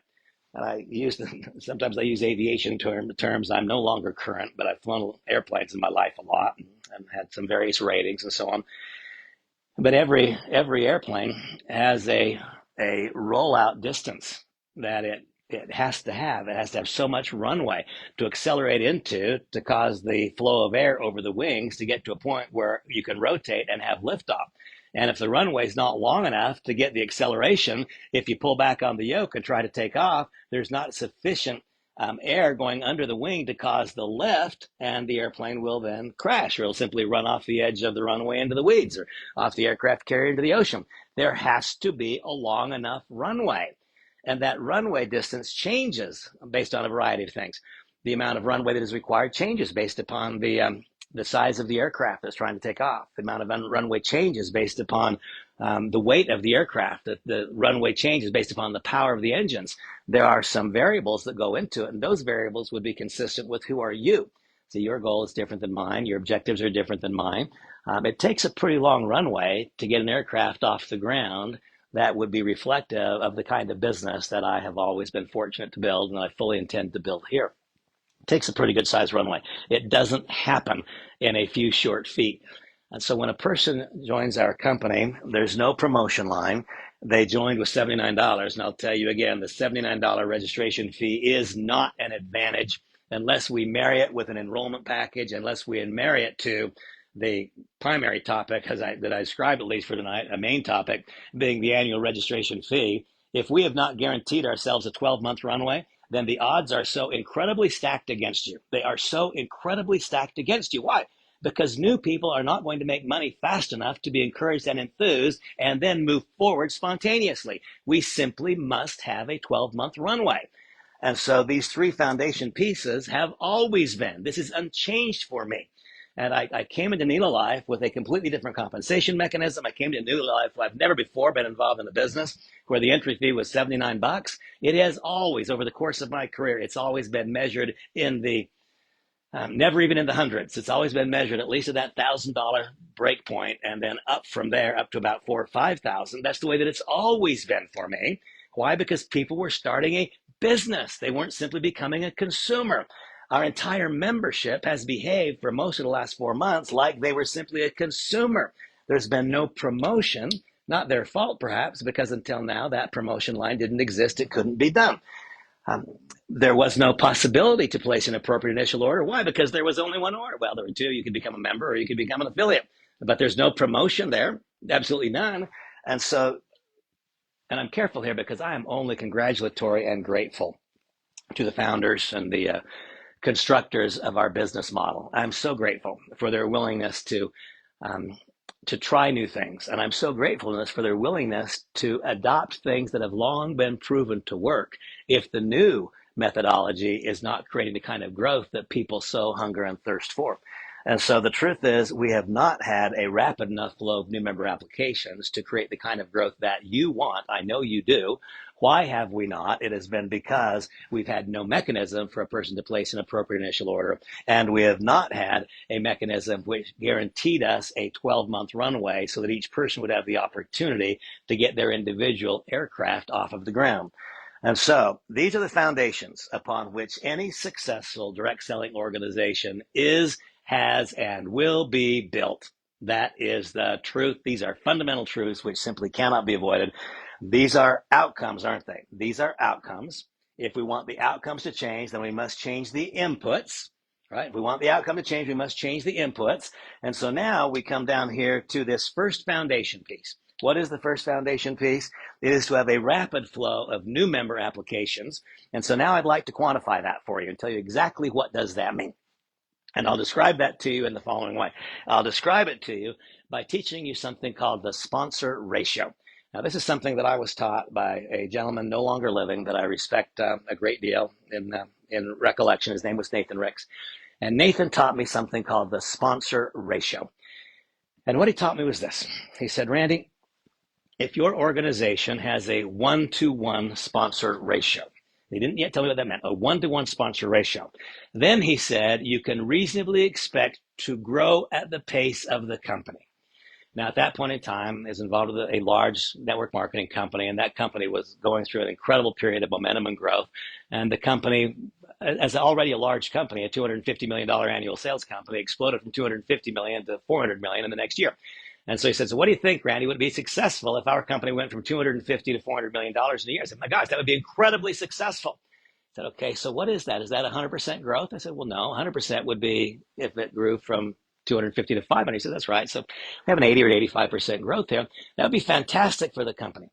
And sometimes I use aviation terms. I'm no longer current, but I've flown airplanes in my life a lot and had some various ratings and so on. But every airplane has a rollout distance that it has to have. It has to have so much runway to accelerate into to cause the flow of air over the wings to get to a point where you can rotate and have liftoff. And if the runway is not long enough to get the acceleration, if you pull back on the yoke and try to take off, there's not sufficient air going under the wing to cause the lift, and the airplane will then crash, or it'll simply run off the edge of the runway into the weeds or off the aircraft carrier into the ocean. There has to be a long enough runway. And that runway distance changes based on a variety of things. The amount of runway that is required changes based upon the size of the aircraft that's trying to take off. The amount of runway changes based upon the weight of the aircraft. The runway changes based upon the power of the engines. There are some variables that go into it, and those variables would be consistent with who are you. So your goal is different than mine. Your objectives are different than mine. It takes a pretty long runway to get an aircraft off the ground that would be reflective of the kind of business that I have always been fortunate to build and I fully intend to build here. It takes a pretty good sized runway. It doesn't happen in a few short feet. And so when a person joins our company, there's no promotion line. They joined with $79. And I'll tell you again, the $79 registration fee is not an advantage unless we marry it with an enrollment package, unless we marry it to the primary topic that I described, at least for tonight, a main topic being the annual registration fee. If we have not guaranteed ourselves a 12-month runway, then the odds are so incredibly stacked against you. They are so incredibly stacked against you. Why? Because new people are not going to make money fast enough to be encouraged and enthused and then move forward spontaneously. We simply must have a 12-month runway. And so these three foundation pieces have always been. This is unchanged for me. And I came into NELO Life with a completely different compensation mechanism. I came to NELO Life. I've never before been involved in a business where the entry fee was $79. It has always, over the course of my career, it's always been measured in the, never even in the hundreds. It's always been measured at least at that $1,000 break point, and then up from there up to about $4,000 or $5,000. That's the way that it's always been for me. Why? Because people were starting a business. They weren't simply becoming a consumer. Our entire membership has behaved for most of the last 4 months like they were simply a consumer. There's been no promotion, not their fault perhaps, because until now that promotion line didn't exist. It couldn't be done. There was no possibility to place an appropriate initial order. Why? Because there was only one order. Well, there were two. You could become a member or you could become an affiliate, but there's no promotion there, absolutely none. And I'm careful here because I am only congratulatory and grateful to the founders and the constructors of our business model. I'm so grateful for their willingness to try new things. And I'm so grateful for their willingness to adopt things that have long been proven to work if the new methodology is not creating the kind of growth that people so hunger and thirst for. And so the truth is we have not had a rapid enough flow of new member applications to create the kind of growth that you want. I know you do. Why have we not? It has been because we've had no mechanism for a person to place an appropriate initial order, and we have not had a mechanism which guaranteed us a 12-month runway so that each person would have the opportunity to get their individual aircraft off of the ground. And so these are the foundations upon which any successful direct selling organization has, and will be built. That is the truth. These are fundamental truths which simply cannot be avoided. These are outcomes, aren't they? These are outcomes. If we want the outcomes to change, then we must change the inputs, right? If we want the outcome to change, we must change the inputs. And so now we come down here to this first foundation piece. What is the first foundation piece? It is to have a rapid flow of new member applications. And so now I'd like to quantify that for you and tell you exactly what does that mean. And I'll describe that to you in the following way. I'll describe it to you by teaching you something called the sponsor ratio. Now, this is something that I was taught by a gentleman no longer living that I respect a great deal in recollection. His name was Nathan Ricks. And Nathan taught me something called the sponsor ratio. And what he taught me was this. He said, Randy, if your organization has a 1-to-1 sponsor ratio, He didn't yet tell me what that meant, a one-to-one sponsor ratio. Then he said, you can reasonably expect to grow at the pace of the company. Now, at that point in time, I was involved with a large network marketing company, and that company was going through an incredible period of momentum and growth. And the company, as already a large company, a $250 million annual sales company, exploded from 250 million to 400 million in the next year. And so he said, so what do you think, Randy, would it be successful if our company went from 250 to $400 million in a year? I said, my gosh, that would be incredibly successful. I said, okay, so what is that? Is that 100% growth? I said, well, no, 100% would be if it grew from 250 to 500. He said, that's right. So we have an 80 or 85% growth there. That would be fantastic for the company.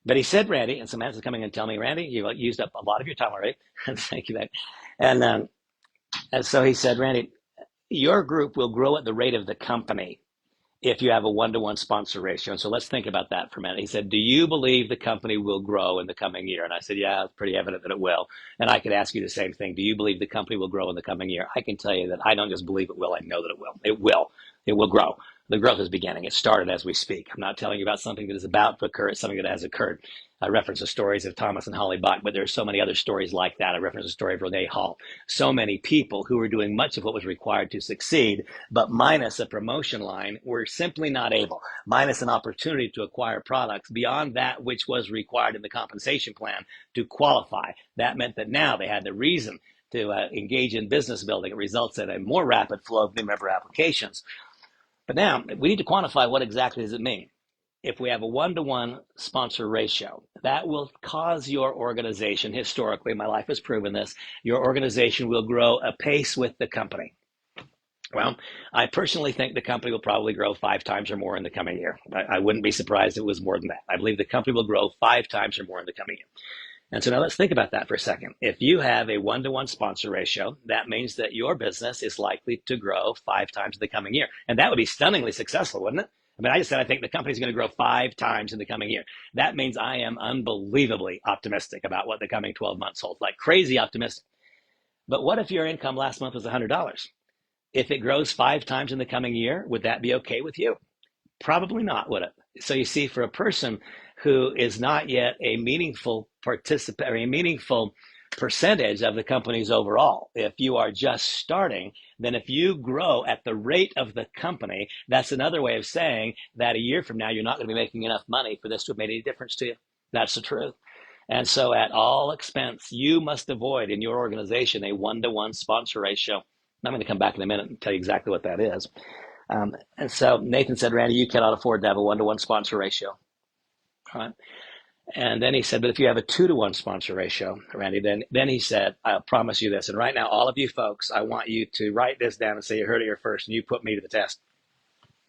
But he said, Randy, and Samantha's coming and telling me, Randy, you used up a lot of your time already. Thank you, man. And so he said, Randy, your group will grow at the rate of the company if you have a one-to-one sponsor ratio. And so let's think about that for a minute. He said, do you believe the company will grow in the coming year? And I said, yeah, it's pretty evident that it will. And I could ask you the same thing. Do you believe the company will grow in the coming year? I can tell you that I don't just believe it will, I know that it will. It will. It will grow. The growth is beginning. It started as we speak. I'm not telling you about something that is about to occur. It's something that has occurred. I reference the stories of Thomas and Holly Bach, but there are so many other stories like that. I reference the story of Renee Hall. So many people who were doing much of what was required to succeed, but minus a promotion line, were simply not able, minus an opportunity to acquire products beyond that which was required in the compensation plan to qualify. That meant that now they had the reason to engage in business building. It results in a more rapid flow of new member applications. But now we need to quantify what exactly does it mean. If we have a one-to-one sponsor ratio, that will cause your organization, historically, my life has proven this, your organization will grow apace with the company. Well, I personally think the company will probably grow 5 times or more in the coming year. I wouldn't be surprised if it was more than that. I believe the company will grow 5 times or more in the coming year. And so now let's think about that for a second. If you have a one-to-one sponsor ratio, that means that your business is likely to grow 5 times in the coming year. And that would be stunningly successful, wouldn't it? I mean, I just said I think the company's going to grow 5 times in the coming year. That means I am unbelievably optimistic about what the coming 12 months holds, like crazy optimistic. But what if your income last month was $100? If it grows 5 times in the coming year, would that be okay with you? Probably not, would it? So you see, for a person who is not yet a meaningful participant or a meaningful percentage of the company's overall, if you are just starting, then if you grow at the rate of the company, that's another way of saying that a year from now, you're not going to be making enough money for this to have made any difference to you. That's the truth. And so at all expense, you must avoid in your organization a one-to-one sponsor ratio. I'm going to come back in a minute and tell you exactly what that is. And so Nathan said, Randy, you cannot afford to have a one-to-one sponsor ratio. All right. And then he said, but if you have a 2-to-1 sponsor ratio, Randy, then he said, I'll promise you this. And right now, all of you folks, I want you to write this down and say you heard it here first, and you put me to the test.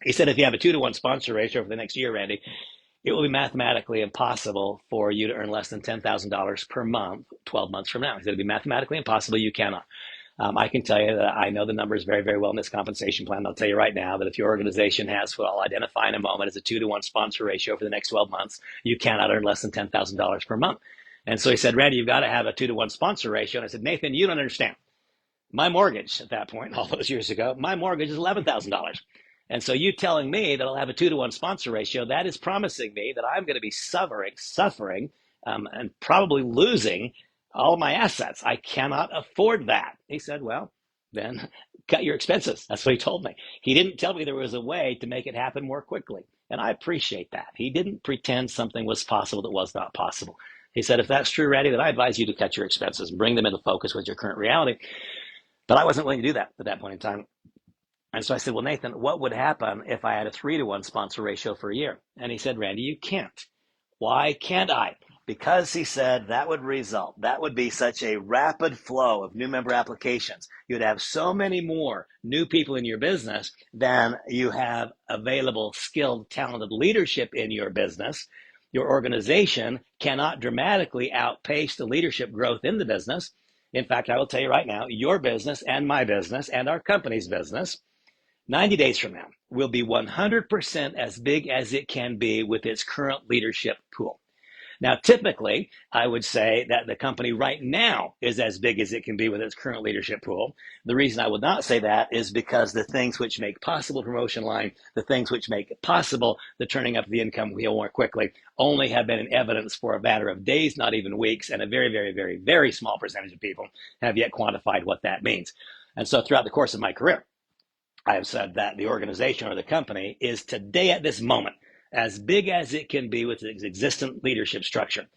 He said, if you have a 2-to-1 sponsor ratio for the next year, Randy, it will be mathematically impossible for you to earn less than $10,000 per month 12 months from now. He said, it'll be mathematically impossible. You cannot. I can tell you that I know the numbers very, very well in this compensation plan. I'll tell you right now that if your organization has what I'll identify in a moment as a 2-to-1 sponsor ratio for the next 12 months, you cannot earn less than $10,000 per month. And so he said, Randy, you've got to have a 2-to-1 sponsor ratio. And I said, Nathan, you don't understand. My mortgage at that point, all those years ago, my mortgage is $11,000. And so you telling me that I'll have a 2-to-1 sponsor ratio, that is promising me that I'm going to be suffering, and probably losing all of my assets. I cannot afford that. He said, well, then cut your expenses. That's what he told me. He didn't tell me there was a way to make it happen more quickly. And I appreciate that. He didn't pretend something was possible that was not possible. He said, if that's true, Randy, then I advise you to cut your expenses and bring them into focus with your current reality. But I wasn't willing to do that at that point in time. And so I said, well, Nathan, what would happen if I had a 3-to-1 sponsor ratio for a year? And he said, Randy, you can't. Why can't I? Because he said that would be such a rapid flow of new member applications. You'd have so many more new people in your business than you have available, skilled, talented leadership in your business. Your organization cannot dramatically outpace the leadership growth in the business. In fact, I will tell you right now, your business and my business and our company's business, 90 days from now, will be 100% as big as it can be with its current leadership pool. Now, typically, I would say that the company right now is as big as it can be with its current leadership pool. The reason I would not say that is because the things which make possible promotion line, the things which make it possible the turning up the income wheel more quickly, only have been in evidence for a matter of days, not even weeks, and a very, very, very, very small percentage of people have yet quantified what that means. And so throughout the course of my career, I have said that the organization or the company is today at this moment as big as it can be with its existent leadership structure.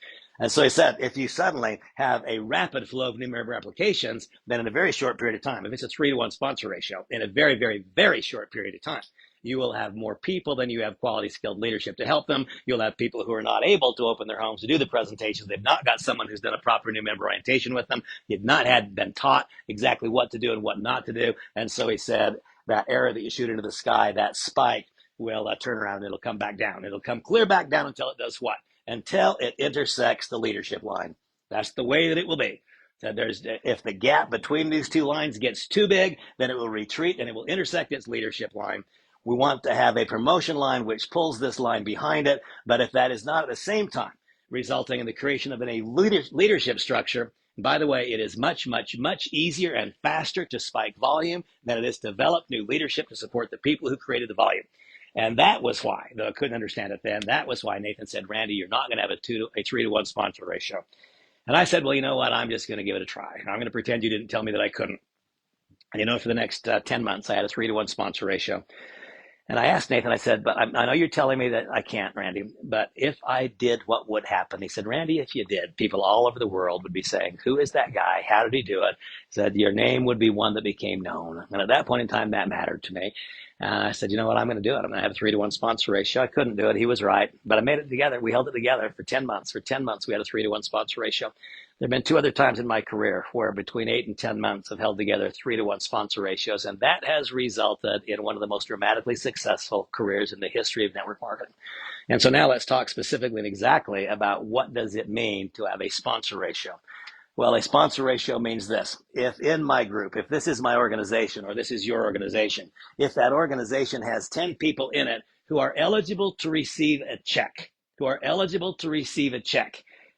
And so he said, if you suddenly have a rapid flow of new member applications, then in a very short period of time, if it's a 3-to-1 sponsor ratio, in a very, very, very short period of time, you will have more people than you have quality skilled leadership to help them. You'll have people who are not able to open their homes to do the presentations. They've not got someone who's done a proper new member orientation with them. You've not been taught exactly what to do and what not to do. And so he said, that arrow that you shoot into the sky, that spike will turn around and it'll come back down. It'll come clear back down until it does what? Until it intersects the leadership line. That's the way that it will be. So if the gap between these two lines gets too big, then it will retreat and it will intersect its leadership line. We want to have a promotion line which pulls this line behind it. But if that is not at the same time resulting in the creation of a leadership structure, by the way, it is much, much, much easier and faster to spike volume than it is to develop new leadership to support the people who created the volume. And that was why, though I couldn't understand it then, that was why Nathan said, Randy, you're not going to have a 3-to-1 sponsor ratio. And I said, well, you know what? I'm just going to give it a try. I'm going to pretend you didn't tell me that I couldn't. And for the next 10 months, I had a 3-to-1 sponsor ratio. And I asked Nathan, I said, but I know you're telling me that I can't, Randy, but if I did, what would happen? He said, Randy, if you did, people all over the world would be saying, who is that guy? How did he do it? He said, your name would be one that became known. And at that point in time, that mattered to me. And I said, you know what? I'm going to do it. I'm going to have a 3-to-1 sponsor ratio. I couldn't do it. He was right. But I made it together. We held it together for 10 months. For 10 months, we had a 3-to-1 sponsor ratio. There have been 2 other times in my career where between 8 and 10 months I've held together 3-to-1 sponsor ratios. And that has resulted in one of the most dramatically successful careers in the history of network marketing. And so now let's talk specifically and exactly about what does it mean to have a sponsor ratio. Well, a sponsor ratio means this. If in my group, if this is my organization or this is your organization, if that organization has 10 people in it who are eligible to receive a check,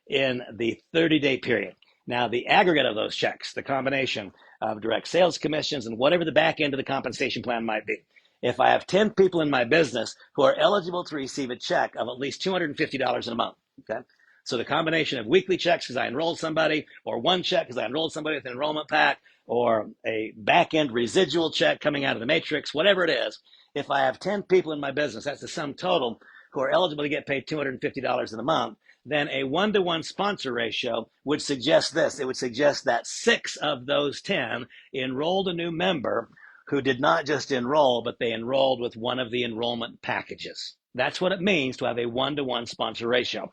in the 30-day period. Now, the aggregate of those checks, the combination of direct sales commissions and whatever the back end of the compensation plan might be. If I have 10 people in my business who are eligible to receive a check of at least $250 in a month, okay? So the combination of weekly checks because I enrolled somebody, or one check because I enrolled somebody with an enrollment pack, or a back-end residual check coming out of the matrix, whatever it is, if I have 10 people in my business, that's the sum total, who are eligible to get paid $250 in a month, then a 1-to-1 sponsor ratio would suggest this. It would suggest that 6 of those 10 enrolled a new member who did not just enroll, but they enrolled with one of the enrollment packages. That's what it means to have a 1-to-1 sponsor ratio.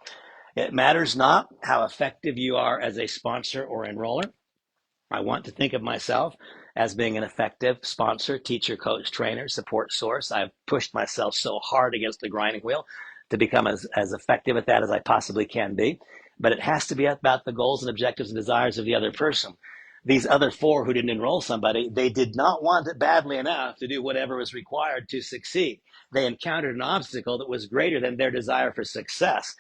It matters not how effective you are as a sponsor or enroller. I want to think of myself as being an effective sponsor, teacher, coach, trainer, support source. I've pushed myself so hard against the grinding wheel to become as effective at that as I possibly can be. But it has to be about the goals and objectives and desires of the other person. These other 4 who didn't enroll somebody, they did not want it badly enough to do whatever was required to succeed. They encountered an obstacle that was greater than their desire for success.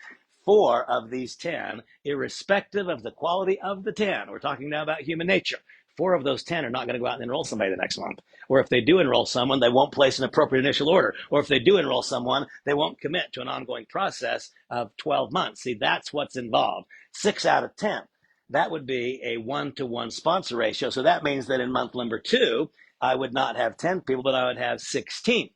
4 of these 10, irrespective of the quality of the 10, we're talking now about human nature, 4 of those 10 are not going to go out and enroll somebody the next month. Or if they do enroll someone, they won't place an appropriate initial order. Or if they do enroll someone, they won't commit to an ongoing process of 12 months. See, that's what's involved. 6 out of 10. That would be a 1-to-1 sponsor ratio. So that means that in month number 2, I would not have 10 people, but I would have 16.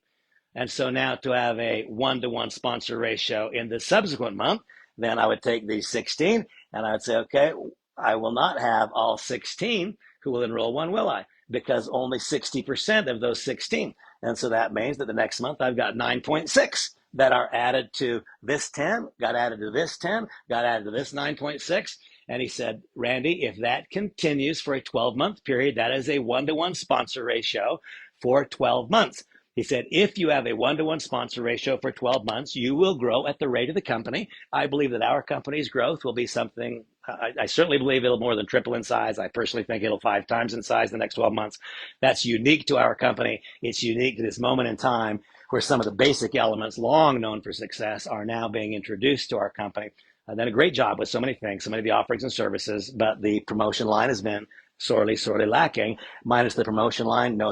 And so now to have a 1-to-1 sponsor ratio in the subsequent month, then I would take these 16 and I would say, okay, I will not have all 16 who will enroll one, will I? Because only 60% of those 16. And so that means that the next month I've got 9.6 that are added to this 10, got added to this 10, got added to this 9.6. And he said, Randy, if that continues for a 12-month period, that is a 1-to-1 sponsor ratio for 12 months. He said, if you have a 1-to-1 sponsor ratio for 12 months, you will grow at the rate of the company. I believe that our company's growth will be something, I certainly believe it'll more than triple in size. I personally think it'll 5 times in size in the next 12 months. That's unique to our company. It's unique to this moment in time where some of the basic elements long known for success are now being introduced to our company. I've done a great job with so many things, so many of the offerings and services, but the promotion line has been sorely lacking. Minus the promotion line, no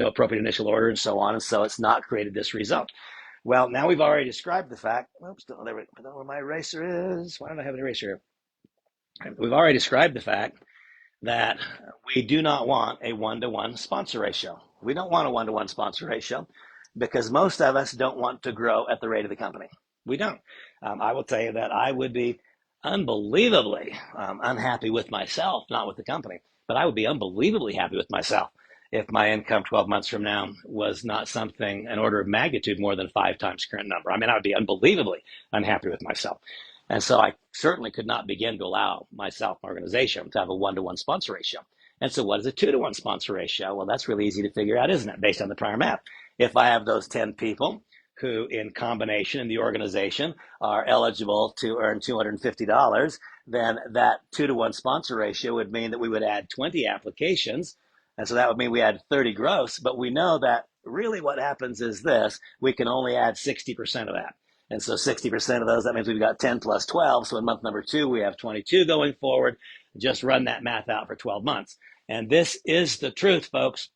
appropriate initial order, and so on, and so it's not created this result. Well, now we've already described the fact. Oops, I don't know where my eraser is. Why don't I have an eraser here? We've already described the fact that we do not want a one-to-one sponsor ratio. We don't want a one-to-one sponsor ratio because most of us don't want to grow at the rate of the company. We don't. I will tell you that I would be unbelievably unhappy with myself, not with the company, but I would be unbelievably happy with myself if my income 12 months from now was not something an order of magnitude more than 5 times current number. I mean, I would be unbelievably unhappy with myself. And so I certainly could not begin to allow myself, my organization, to have a one-to-one sponsor ratio. And so what is a 2-to-1 sponsor ratio? Well, that's really easy to figure out, isn't it, based on the prior math? If I have those 10 people who in combination in the organization are eligible to earn $250, then that 2-to-1 sponsor ratio would mean that we would add 20 applications. And so that would mean we add 30 gross, but we know that really what happens is this: we can only add 60% of that. And so 60% of those, that means we've got 10 plus 12. So in month number 2, we have 22 going forward. Just run that math out for 12 months. And this is the truth, folks.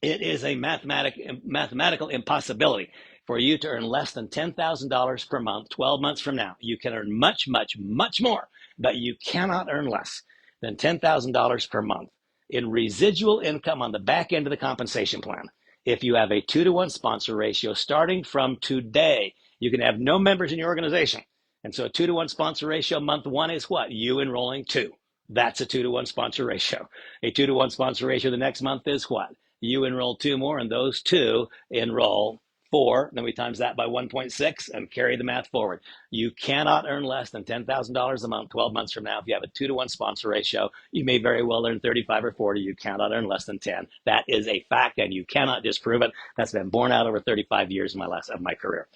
It is a mathematical impossibility for you to earn less than $10,000 per month 12 months from now. You can earn much more, but you cannot earn less than $10,000 per month in residual income on the back end of the compensation plan if you have a 2-to-1 sponsor ratio starting from today. You can have no members in your organization. And so a 2-to-1 sponsor ratio, month 1 is what? You enrolling 2. That's a 2-to-1 sponsor ratio. A 2-to-1 sponsor ratio the next month is what? You enroll 2 more, and those 2 enroll 4. Then we times that by 1.6 and carry the math forward. You cannot earn less than $10,000 a month 12 months from now if you have a 2-to-1 sponsor ratio. You may very well earn 35 or 40. You cannot earn less than 10. That is a fact, and you cannot disprove it. That's been borne out over 35 years of my career.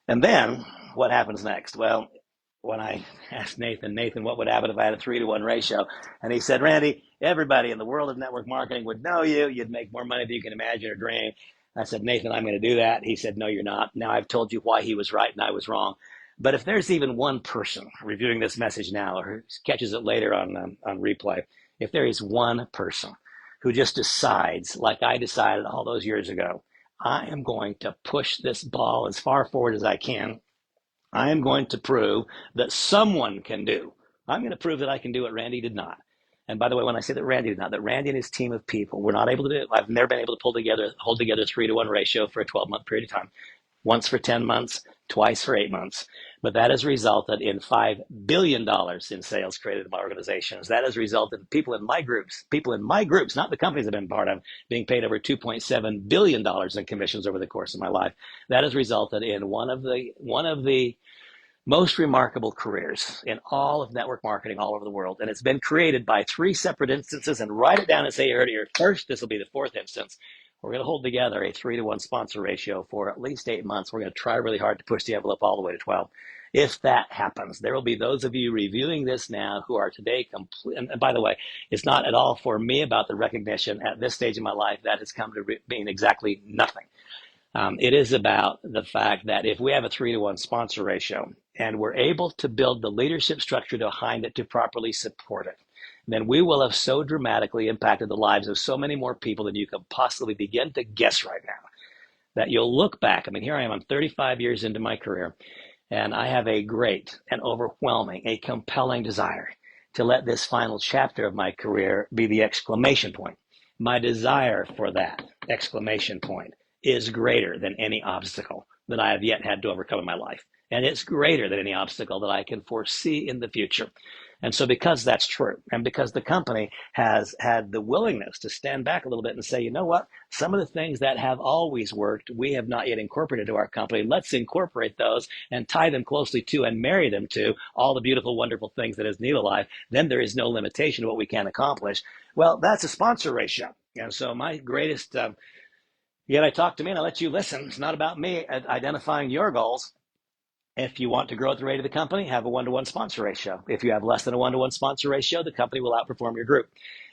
And then what happens next? Well, when I asked Nathan, what would happen if I had a 3-to-1 ratio? And he said, Randy, everybody in the world of network marketing would know you. You'd make more money than you can imagine or dream. I said, Nathan, I'm going to do that. He said, no, you're not. Now I've told you why he was right and I was wrong. But if there's even one person reviewing this message now or catches it later on replay, if there is one person who just decides, like I decided all those years ago, I am going to push this ball as far forward as I can. I am going to prove that someone can do. I'm going to prove that I can do what Randy did not. And by the way, when I say that Randy did not, that Randy and his team of people were not able to do it. I've never been able to hold together a 3-to-1 ratio for a 12-month period of time. Once for 10 months, twice for 8 months. But that has resulted in $5 billion in sales created in my organizations. That has resulted in people in my groups, not the companies I've been part of, being paid over $2.7 billion in commissions over the course of my life. That has resulted in one of the most remarkable careers in all of network marketing all over the world. And it's been created by 3 separate instances. And write it down and say you heard it here first. This will be the 4th instance. We're going to hold together a 3-to-1 sponsor ratio for at least 8 months. We're going to try really hard to push the envelope all the way to 12. If that happens, there will be those of you reviewing this now who are today complete. And by the way, it's not at all for me about the recognition at this stage of my life. That has come to being exactly nothing. It is about the fact that if we have a 3-to-1 sponsor ratio and we're able to build the leadership structure behind it to properly support it, then we will have so dramatically impacted the lives of so many more people than you can possibly begin to guess right now. That you'll look back. I mean, here I am, I'm 35 years into my career, and I have a great and overwhelming, a compelling desire to let this final chapter of my career be the exclamation point. My desire for that exclamation point is greater than any obstacle that I have yet had to overcome in my life. And it's greater than any obstacle that I can foresee in the future. And so because that's true, and because the company has had the willingness to stand back a little bit and say, you know what, some of the things that have always worked, we have not yet incorporated to our company. Let's incorporate those and tie them closely to and marry them to all the beautiful, wonderful things that is NELO Life. Then there is no limitation to what we can accomplish. Well, that's a sponsor ratio. And so my greatest, yet I talk to me and I let you listen. It's not about me identifying your goals. If you want to grow at the rate of the company, have a 1-to-1 sponsor ratio. If you have less than a 1-to-1 sponsor ratio, the company will outperform your group.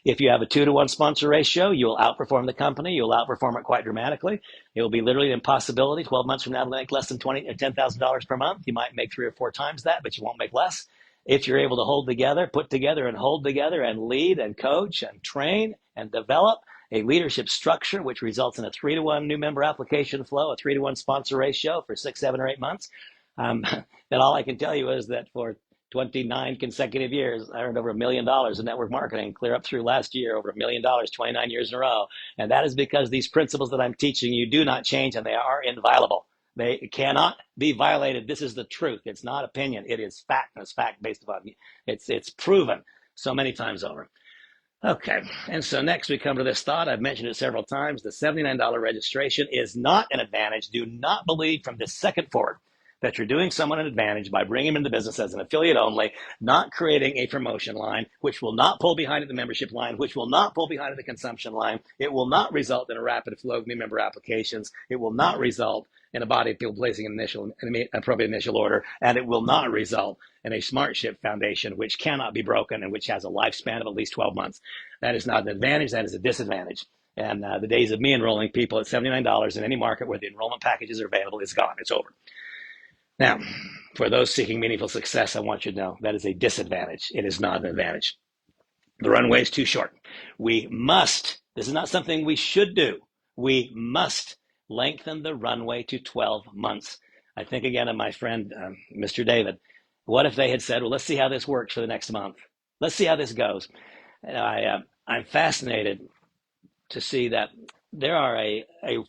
If you have a 2-to-1 sponsor ratio, you will outperform the company. You'll outperform it quite dramatically. It will be literally an impossibility 12 months from now to make less than $10,000 per month. You might make 3 or 4 times that, but you won't make less. If you're able to hold together, put together and hold together and lead and coach and train and develop a leadership structure, which results in a 3-to-1 new member application flow, a 3-to-1 sponsor ratio for 6, 7, or 8 months, then all I can tell you is that for 29 consecutive years, I earned over $1 million in network marketing, clear up through last year, over $1 million, 29 years in a row. And that is because these principles that I'm teaching you do not change, and they are inviolable. They cannot be violated. This is the truth. It's not opinion. It is fact. And it's fact based upon it's proven so many times over. Okay, and so next we come to this thought. I've mentioned it several times. The $79 registration is not an advantage. Do not believe from this second forward that you're doing someone an advantage by bringing them into business as an affiliate only, not creating a promotion line, which will not pull behind at the membership line, which will not pull behind at the consumption line. It will not result in a rapid flow of new member applications. It will not result in a body of people placing an appropriate initial order, and it will not result in a SmartShip foundation, which cannot be broken and which has a lifespan of at least 12 months. That is not an advantage, that is a disadvantage. And the days of me enrolling people at $79 in any market where the enrollment packages are available is gone, it's over. Now, for those seeking meaningful success, I want you to know that is a disadvantage. It is not an advantage. The runway is too short. We must, this is not something we should do, we must lengthen the runway to 12 months. I think again of my friend, Mr. David. What if they had said, well, let's see how this works for the next month. Let's see how this goes. And I'm fascinated to see that there are a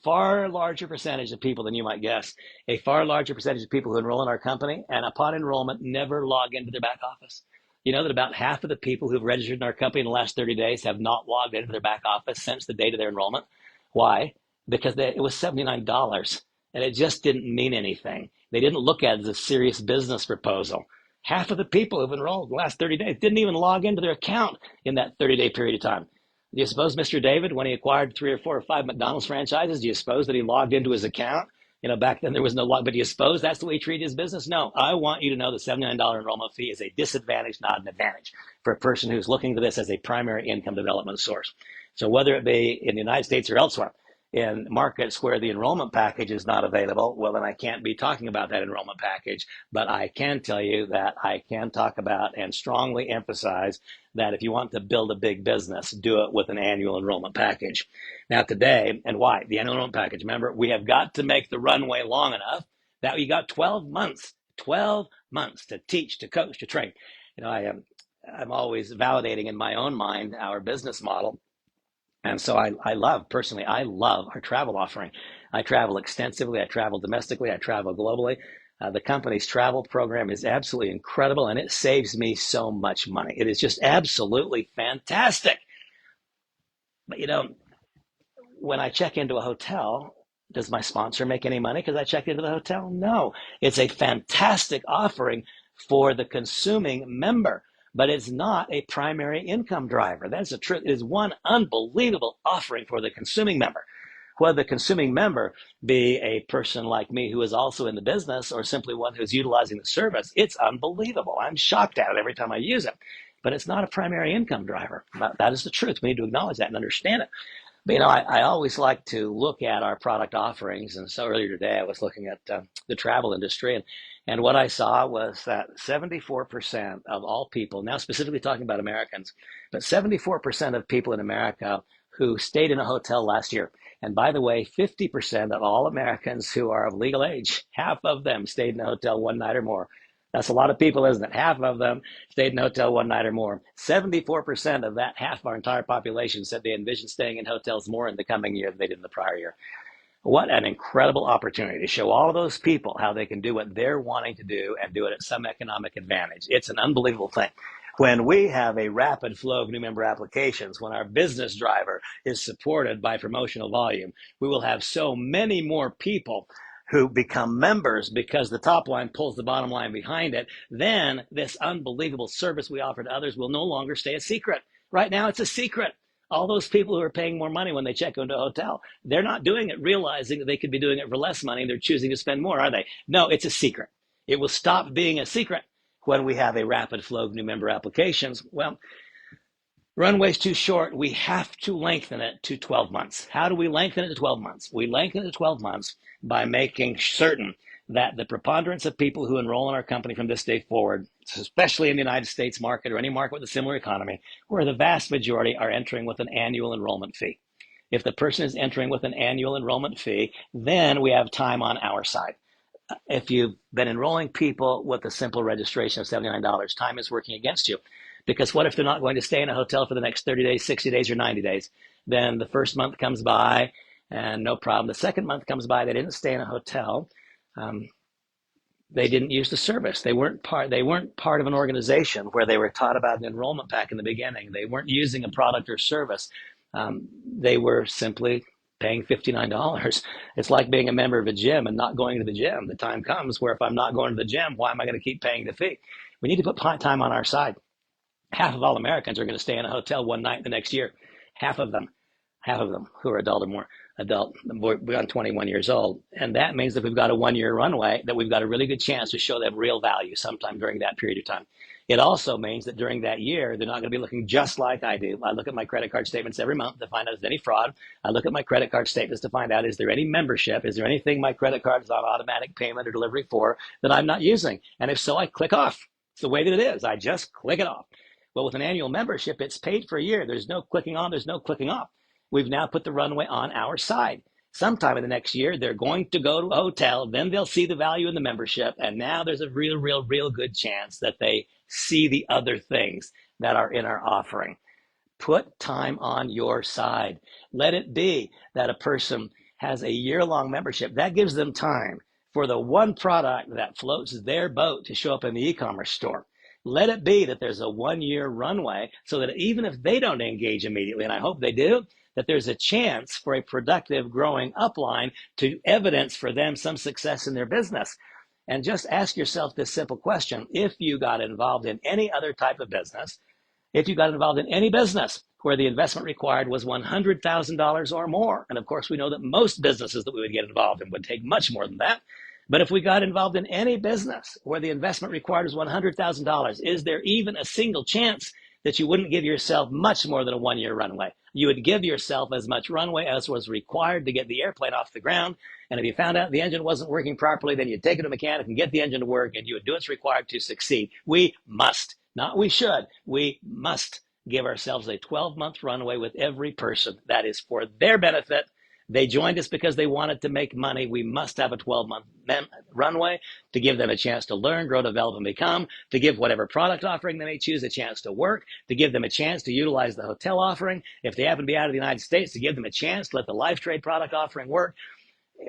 far larger percentage of people than you might guess, a far larger percentage of people who enroll in our company and upon enrollment never log into their back office. You know that about half of the people who've registered in our company in the last 30 days have not logged into their back office since the date of their enrollment. Why? Because it was $79 and it just didn't mean anything. They didn't look at it as a serious business proposal. Half of the people who've enrolled in the last 30 days didn't even log into their account in that 30-day period of time. Do you suppose Mr. David, when he acquired 3 or 4 or 5 McDonald's franchises, do you suppose that he logged into his account? You know, back then there was no log, but do you suppose that's the way he treated his business? No, I want you to know the $79 enrollment fee is a disadvantage, not an advantage for a person who's looking to this as a primary income development source. So whether it be in the United States or elsewhere, in markets where the enrollment package is not available, well, then I can't be talking about that enrollment package, but I can tell you that I can talk about and strongly emphasize that if you want to build a big business, do it with an annual enrollment package. Now today, and why? The annual enrollment package, remember, we have got to make the runway long enough that you got 12 months to teach, to coach, to train. You know, I'm always validating in my own mind our business model. And so I love our travel offering. I travel extensively. I travel domestically. I travel globally. The company's travel program is absolutely incredible, and it saves me so much money. It is just absolutely fantastic. But you know, when I check into a hotel, does my sponsor make any money because I checked into the hotel? No. It's a fantastic offering for the consuming member, but it's not a primary income driver. That's the truth. It is one unbelievable offering for the consuming member. Whether the consuming member be a person like me who is also in the business or simply one who's utilizing the service, it's unbelievable. I'm shocked at it every time I use it, but it's not a primary income driver. That is the truth. We need to acknowledge that and understand it. But, you know, I always like to look at our product offerings. And so earlier today, I was looking at the travel industry. And what I saw was that 74% of all people, now specifically talking about Americans, but 74% of people in America who stayed in a hotel last year. And by the way, 50% of all Americans who are of legal age, half of them stayed in a hotel one night or more. That's a lot of people, isn't it? Half of them stayed in a hotel one night or more. 74% of that half of our entire population said they envision staying in hotels more in the coming year than they did in the prior year. What an incredible opportunity to show all of those people how they can do what they're wanting to do and do it at some economic advantage. It's an unbelievable thing. When we have a rapid flow of new member applications, when our business driver is supported by promotional volume, we will have so many more people who become members because the top line pulls the bottom line behind it. Then this unbelievable service we offer to others will no longer stay a secret. Right now, it's a secret. All those people who are paying more money when they check into a hotel, they're not doing it realizing that they could be doing it for less money. They're choosing to spend more, are they? No, it's a secret. It will stop being a secret when we have a rapid flow of new member applications. Well, runway's too short. We have to lengthen it to 12 months. How do we lengthen it to 12 months? We lengthen it to 12 months by making certain that the preponderance of people who enroll in our company from this day forward, especially in the United States market or any market with a similar economy, where the vast majority are entering with an annual enrollment fee. If the person is entering with an annual enrollment fee, then we have time on our side. If you've been enrolling people with a simple registration of $79, time is working against you. Because what if they're not going to stay in a hotel for the next 30 days, 60 days, or 90 days? Then the first month comes by and no problem. The second month comes by, they didn't stay in a hotel. They didn't use the service. They weren't part of an organization where they were taught about an enrollment pack in the beginning. They weren't using a product or service. They were simply paying $59. It's like being a member of a gym and not going to the gym. The time comes where if I'm not going to the gym, why am I going to keep paying the fee? We need to put time on our side. Half of all Americans are going to stay in a hotel one night the next year. Half of them who are adult or more beyond 21 years old. And that means that we've got a 1 year runway, that we've got a really good chance to show them real value sometime during that period of time. It also means that during that year, they're not going to be looking just like I do. I look at my credit card statements every month to find out if there's any fraud. I look at my credit card statements to find out, is there any membership? Is there anything my credit card is on automatic payment or delivery for that I'm not using? And if so, I click off. It's the way that it is. I just click it off. Well, with an annual membership, it's paid for a year. There's no clicking on, there's no clicking off. We've now put the runway on our side. Sometime in the next year, they're going to go to a hotel, then they'll see the value in the membership, and now there's a real good chance that they see the other things that are in our offering. Put time on your side. Let it be that a person has a year-long membership. That gives them time for the one product that floats their boat to show up in the e-commerce store. Let it be that there's a 1 year runway so that even if they don't engage immediately, and I hope they do, that there's a chance for a productive growing upline to evidence for them some success in their business. And just ask yourself this simple question. If you got involved in any other type of business, if you got involved in any business where the investment required was $100,000 or more, and of course we know that most businesses that we would get involved in would take much more than that, but if we got involved in any business where the investment required is $100,000, is there even a single chance that you wouldn't give yourself much more than a 1 year runway? You would give yourself as much runway as was required to get the airplane off the ground. And if you found out the engine wasn't working properly, then you'd take it to a mechanic and get the engine to work, and you would do what's required to succeed. We must, not we should, we must give ourselves a 12-month runway with every person. That is for their benefit. They joined us because they wanted to make money. We must have a 12-month runway to give them a chance to learn, grow, develop, and become, to give whatever product offering they may choose a chance to work, to give them a chance to utilize the hotel offering. If they happen to be out of the United States, to give them a chance to let the Life Trade product offering work.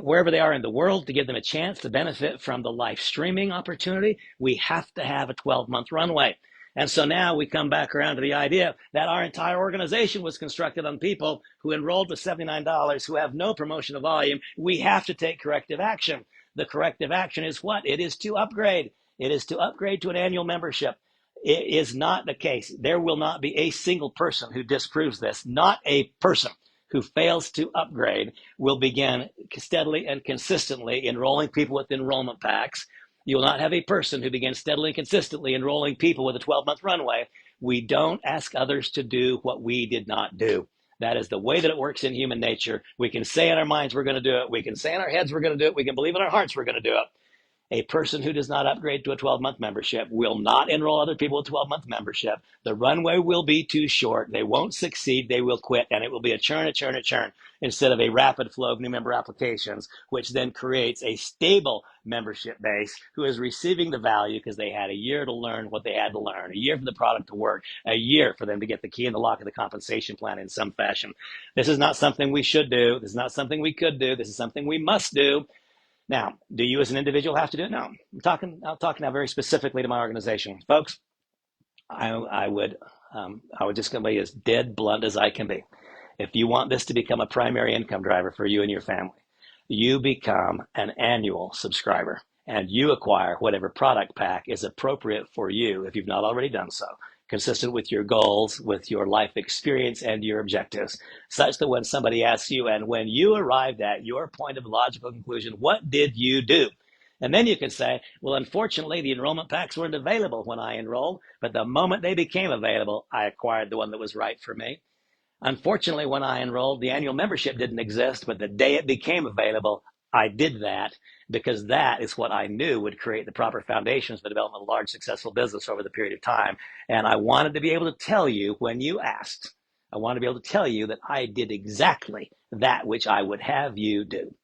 Wherever they are in the world, to give them a chance to benefit from the live streaming opportunity. We have to have a 12-month runway. And so now we come back around to the idea that our entire organization was constructed on people who enrolled with $79, who have no promotion of volume. We have to take corrective action. The corrective action is what? It is to upgrade. It is to upgrade to an annual membership. It is not the case. There will not be a single person who disproves this. Not a person who fails to upgrade will begin steadily and consistently enrolling people with enrollment packs. You will not have a person who begins steadily and consistently enrolling people with a 12-month runway. We don't ask others to do what we did not do. That is the way that it works in human nature. We can say in our minds we're going to do it. We can say in our heads we're going to do it. We can believe in our hearts we're going to do it. A person who does not upgrade to a 12-month membership will not enroll other people with a 12-month membership. The runway will be too short. They won't succeed. They will quit, and it will be a churn instead of a rapid flow of new member applications, which then creates a stable membership base who is receiving the value because they had a year to learn what they had to learn, a year for the product to work, a year for them to get the key in the lock of the compensation plan in some fashion. This is not something we should do. This is not something we could do. This is something we must do. Now, do you as an individual have to do it? No. I'm talking now very specifically to my organization. Folks, I would just be as dead blunt as I can be. If you want this to become a primary income driver for you and your family, you become an annual subscriber and you acquire whatever product pack is appropriate for you if you've not already done so, consistent with your goals, with your life experience and your objectives, such that when somebody asks you, and when you arrived at your point of logical conclusion, what did you do? And then you could say, well, unfortunately, the enrollment packs weren't available when I enrolled, but the moment they became available, I acquired the one that was right for me. Unfortunately, when I enrolled, the annual membership didn't exist, but the day it became available, I did that because that is what I knew would create the proper foundations for the development of a large, successful business over the period of time. And I wanted to be able to tell you when you asked, I wanted to be able to tell you that I did exactly that which I would have you do.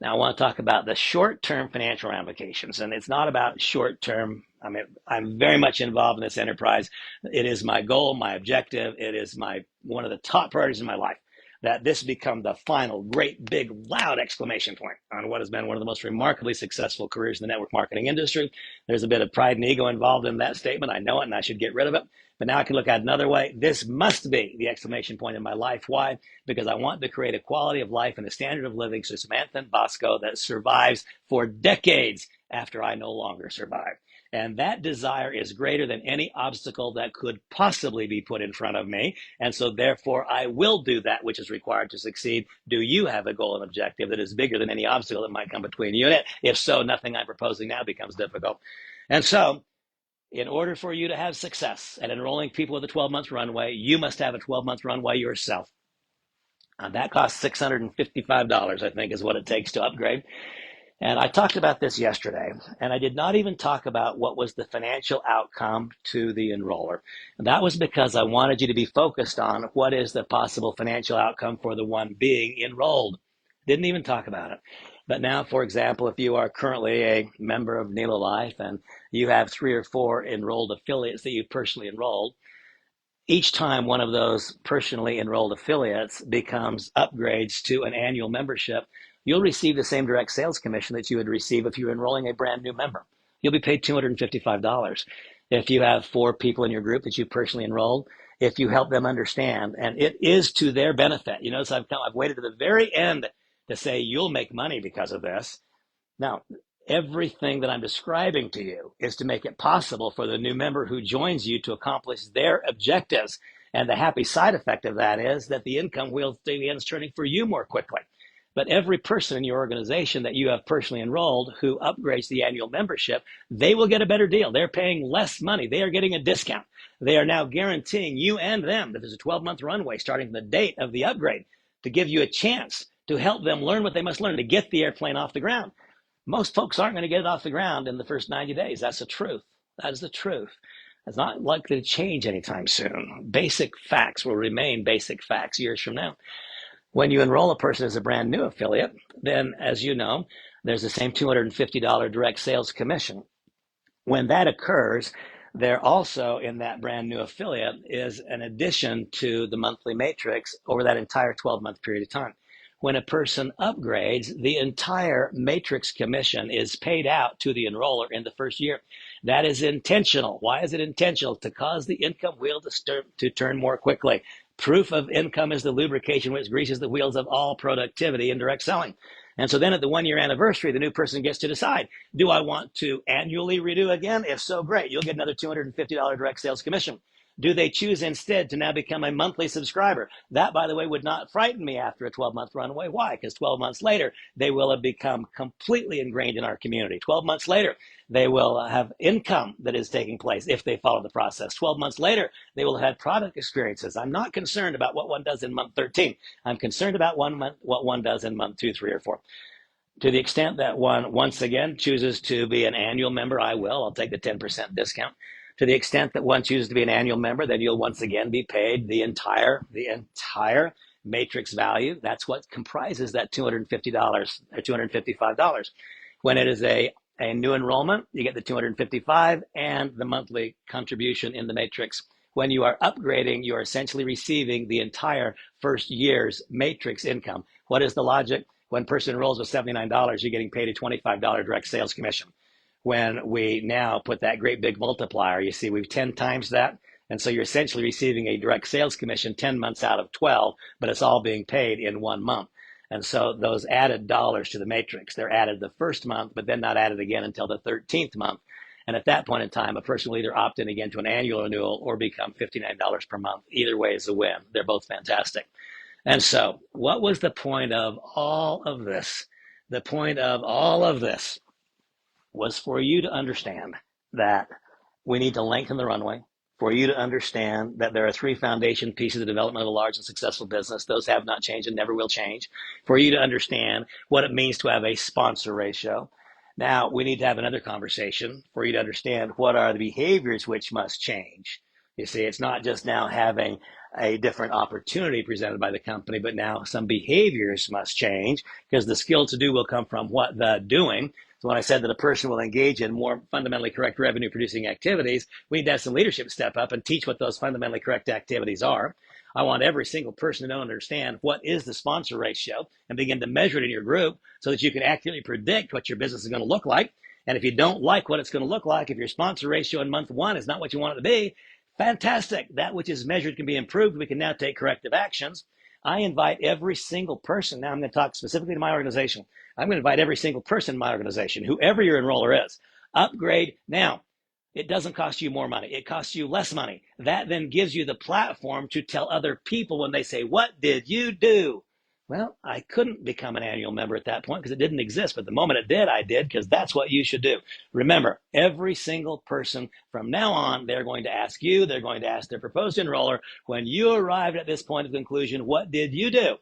Now, I want to talk about the short-term financial ramifications, and it's not about short-term. I mean, I'm very much involved in this enterprise. It is my goal, my objective. It is one of the top priorities in my life that this become the final great, big, loud exclamation point on what has been one of the most remarkably successful careers in the network marketing industry. There's a bit of pride and ego involved in that statement. I know it, and I should get rid of it. But now I can look at it another way. This must be the exclamation point in my life. Why? Because I want to create a quality of life and a standard of living to Samantha and Bosco that survives for decades after I no longer survive. And that desire is greater than any obstacle that could possibly be put in front of me. And so therefore, I will do that which is required to succeed. Do you have a goal and objective that is bigger than any obstacle that might come between you and it? If so, nothing I'm proposing now becomes difficult. And so in order for you to have success at enrolling people with a 12-month runway, you must have a 12-month runway yourself. That costs $655, I think, is what it takes to upgrade. And I talked about this yesterday, and I did not even talk about what was the financial outcome to the enroller. And that was because I wanted you to be focused on what is the possible financial outcome for the one being enrolled. Didn't even talk about it. But now, for example, if you are currently a member of NELO Life and you have 3 or 4 enrolled affiliates that you personally enrolled, each time one of those personally enrolled affiliates becomes upgrades to an annual membership, you'll receive the same direct sales commission that you would receive if you're enrolling a brand new member. You'll be paid $255. If you have 4 people in your group that you personally enrolled, if you help them understand, and it is to their benefit. You notice I've waited to the very end to say you'll make money because of this. Now, everything that I'm describing to you is to make it possible for the new member who joins you to accomplish their objectives. And the happy side effect of that is that the income wheel begins turning for you more quickly. But every person in your organization that you have personally enrolled who upgrades the annual membership, they will get a better deal. They're paying less money. They are getting a discount. They are now guaranteeing you and them that there's a 12-month runway starting from the date of the upgrade to give you a chance to help them learn what they must learn to get the airplane off the ground. Most folks aren't going to get it off the ground in the first 90 days. That's the truth. That is the truth. It's not likely to change anytime soon. Basic facts will remain basic facts years from now. When you enroll a person as a brand new affiliate, then, as you know, there's the same $250 direct sales commission. When that occurs, there also in that brand new affiliate is an addition to the monthly matrix over that entire 12-month period of time. When a person upgrades, the entire matrix commission is paid out to the enroller in the first year. That is intentional. Why is it intentional? To cause the income wheel to turn more quickly. Proof of income is the lubrication which greases the wheels of all productivity in direct selling. And so then at the 1-year anniversary, the new person gets to decide, do I want to annually renew again? If so, great. You'll get another $250 direct sales commission. Do they choose instead to now become a monthly subscriber? That, by the way, would not frighten me after a 12-month runway. Why? Because 12 months later, they will have become completely ingrained in our community. 12 months later, they will have income that is taking place if they follow the process. 12 months later, they will have had product experiences. I'm not concerned about what one does in month 13. I'm concerned about what one does in month 2, 3, or 4. To the extent that one, once again, chooses to be an annual member, I will. I'll take the 10% discount. To the extent that one chooses to be an annual member, then you'll once again be paid the entire matrix value. That's what comprises that $250 or $255. When it is a new enrollment, you get the $255 and the monthly contribution in the matrix. When you are upgrading, you are essentially receiving the entire first year's matrix income. What is the logic? When a person enrolls with $79, you're getting paid a $25 direct sales commission. When we now put that great big multiplier, you see we've 10 times that. And so you're essentially receiving a direct sales commission 10 months out of 12, but it's all being paid in 1 month. And so those added dollars to the matrix, they're added the first month, but then not added again until the 13th month. And at that point in time, a person will either opt in again to an annual renewal or become $59 per month. Either way is a win. They're both fantastic. And so what was the point of all of this? The point of all of this was for you to understand that we need to lengthen the runway, for you to understand that there are three foundation pieces of development of a large and successful business. Those have not changed and never will change. For you to understand what it means to have a sponsor ratio. Now, we need to have another conversation for you to understand what are the behaviors which must change. You see, it's not just now having a different opportunity presented by the company, but now some behaviors must change because the skill to do will come from what the doing. So when I said that a person will engage in more fundamentally correct revenue producing activities, we need to have some leadership step up and teach what those fundamentally correct activities are. I want every single person to know and understand what is the sponsor ratio and begin to measure it in your group so that you can accurately predict what your business is going to look like. And if you don't like what it's going to look like, if your sponsor ratio in month one is not what you want it to be, fantastic. That which is measured can be improved. We can now take corrective actions. I invite every single person. Now I'm going to talk specifically to my organization. I'm going to invite every single person in my organization, whoever your enroller is, upgrade now. It doesn't cost you more money. It costs you less money. That then gives you the platform to tell other people when they say, what did you do? Well, I couldn't become an annual member at that point because it didn't exist. But the moment it did, I did, because that's what you should do. Remember, every single person from now on, they're going to ask you, they're going to ask their proposed enroller, when you arrived at this point of conclusion, what did you do?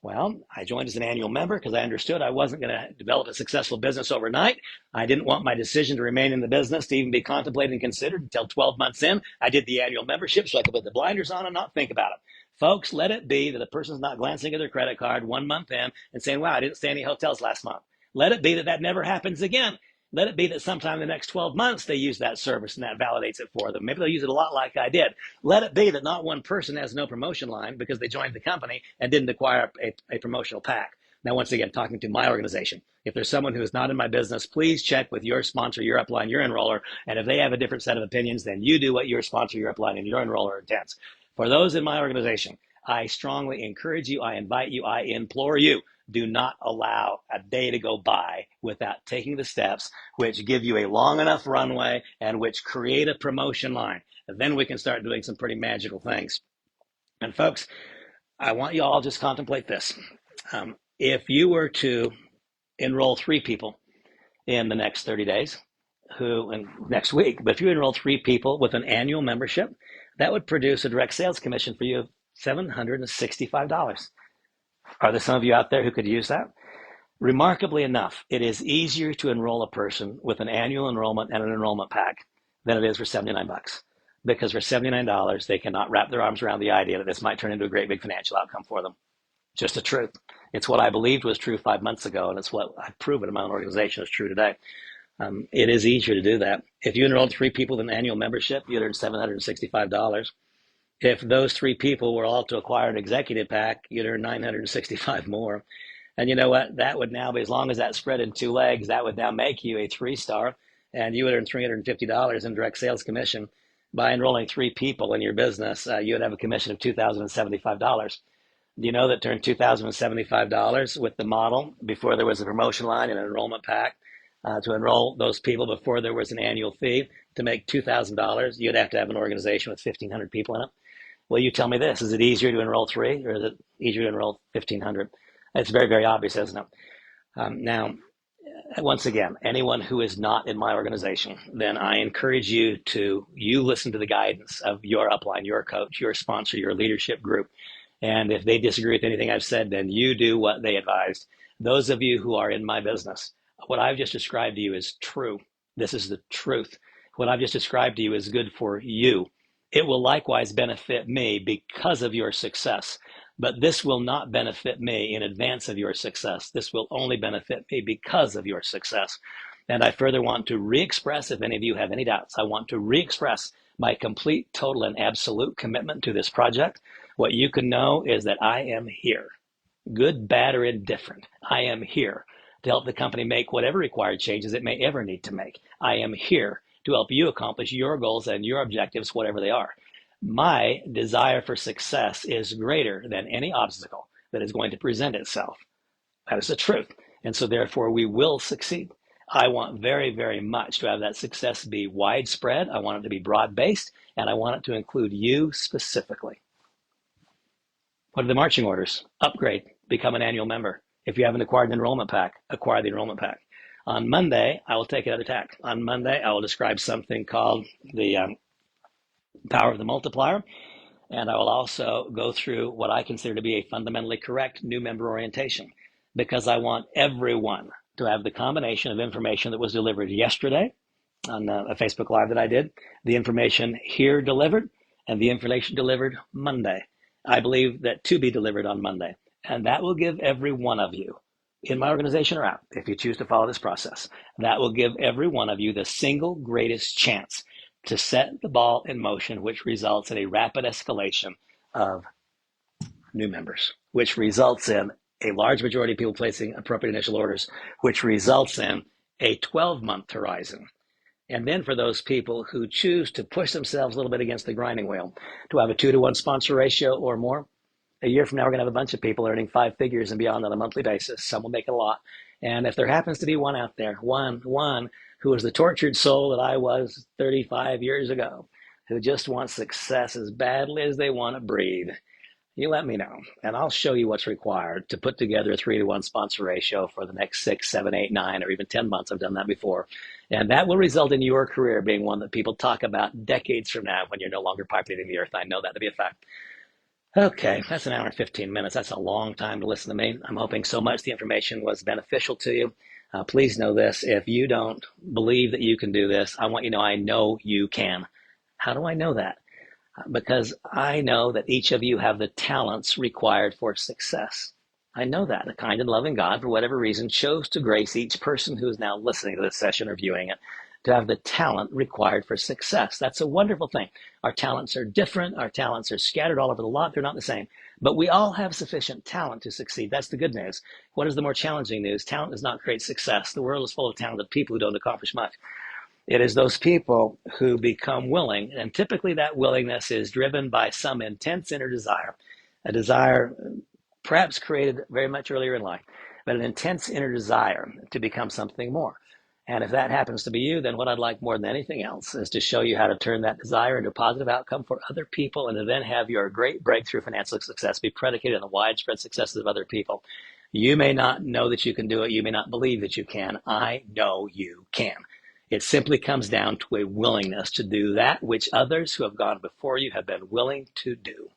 Well, I joined as an annual member because I understood I wasn't going to develop a successful business overnight. I didn't want my decision to remain in the business to even be contemplated and considered until 12 months in. I did the annual membership so I could put the blinders on and not think about it. Folks, let it be that a person's not glancing at their credit card 1 month in and saying, wow, I didn't stay in any hotels last month. Let it be that that never happens again. Let it be that sometime in the next 12 months they use that service and that validates it for them. Maybe they'll use it a lot like I did. Let it be that not one person has no promotion line because they joined the company and didn't acquire a promotional pack. Now, once again, talking to my organization, if there's someone who is not in my business, please check with your sponsor, your upline, your enroller. And if they have a different set of opinions, then you do what your sponsor, your upline, and your enroller intends. For those in my organization, I strongly encourage you, I invite you, I implore you, do not allow a day to go by without taking the steps which give you a long enough runway and which create a promotion line. And then we can start doing some pretty magical things. And folks, I want you all just contemplate this. If you were to enroll 3 people in the next 30 days, and next week, but if you enroll 3 people with an annual membership, that would produce a direct sales commission for you of $765. Are there some of you out there who could use that? Remarkably enough, it is easier to enroll a person with an annual enrollment and an enrollment pack than it is for $79. Because for $79, they cannot wrap their arms around the idea that this might turn into a great big financial outcome for them. Just the truth. It's what I believed was true 5 months ago, and it's what I've proven in my own organization is true today. It is easier to do that. If you enrolled 3 people with an annual membership, you'd earn $765. If those 3 people were all to acquire an executive pack, you'd earn $965 more. And you know what? That would now be, as long as that spread in 2 legs, that would now make you a 3-star, and you would earn $350 in direct sales commission. By enrolling 3 people in your business, you would have a commission of $2,075. Do you know that to earn $2,075 with the model before there was a promotion line and an enrollment pack, to enroll those people before there was an annual fee, to make $2,000, you'd have to have an organization with 1,500 people in it? Well, you tell me this. Is it easier to enroll 3 or is it easier to enroll 1,500? It's very, very obvious, isn't it? Now, once again, anyone who is not in my organization, then I encourage you to listen to the guidance of your upline, your coach, your sponsor, your leadership group. And if they disagree with anything I've said, then you do what they advised. Those of you who are in my business, what I've just described to you is true. This is the truth. What I've just described to you is good for you. It will likewise benefit me because of your success. But this will not benefit me in advance of your success. This will only benefit me because of your success. And I further want to re-express, if any of you have any doubts, I want to re-express my complete, total, and absolute commitment to this project. What you can know is that I am here, good, bad, or indifferent. I am here to help the company make whatever required changes it may ever need to make. I am here to help you accomplish your goals and your objectives, whatever they are. My desire for success is greater than any obstacle that is going to present itself. That is the truth. And so therefore we will succeed. I want very, very much to have that success be widespread. I want it to be broad-based, and I want it to include you specifically. What are the marching orders? Upgrade, become an annual member. If you haven't acquired an enrollment pack, acquire the enrollment pack. On Monday, I will take another tack. On Monday, I will describe something called the power of the multiplier. And I will also go through what I consider to be a fundamentally correct new member orientation, because I want everyone to have the combination of information that was delivered yesterday on a Facebook Live that I did, the information here delivered, and the information delivered Monday. I believe that to be delivered on Monday. And that will give every one of you, in my organization or out, if you choose to follow this process, that will give every one of you the single greatest chance to set the ball in motion, which results in a rapid escalation of new members, which results in a large majority of people placing appropriate initial orders, which results in a 12-month horizon. And then for those people who choose to push themselves a little bit against the grinding wheel, to have a 2-to-1 sponsor ratio or more, a year from now, we're going to have a bunch of people earning 5 figures and beyond on a monthly basis. Some will make it a lot. And if there happens to be one out there, one who is the tortured soul that I was 35 years ago, who just wants success as badly as they want to breathe, you let me know, and I'll show you what's required to put together a 3-to-1 sponsor ratio for the next 6, 7, 8, 9, or even 10 months. I've done that before. And that will result in your career being one that people talk about decades from now when you're no longer populating the earth. I know that to be a fact. Okay, that's an hour and 15 minutes. That's a long time to listen to me. I'm hoping so much the information was beneficial to you. Please know this. If you don't believe that you can do this, I want you to know I know you can. How do I know that? Because I know that each of you have the talents required for success. I know that a kind and loving God, for whatever reason, chose to grace each person who is now listening to this session or viewing it to have the talent required for success. That's a wonderful thing. Our talents are different. Our talents are scattered all over the lot. They're not the same. But we all have sufficient talent to succeed. That's the good news. What is the more challenging news? Talent does not create success. The world is full of talented people who don't accomplish much. It is those people who become willing, and typically that willingness is driven by some intense inner desire, a desire perhaps created very much earlier in life, but an intense inner desire to become something more. And if that happens to be you, then what I'd like more than anything else is to show you how to turn that desire into a positive outcome for other people, and to then have your great breakthrough financial success be predicated on the widespread successes of other people. You may not know that you can do it. You may not believe that you can. I know you can. It simply comes down to a willingness to do that which others who have gone before you have been willing to do,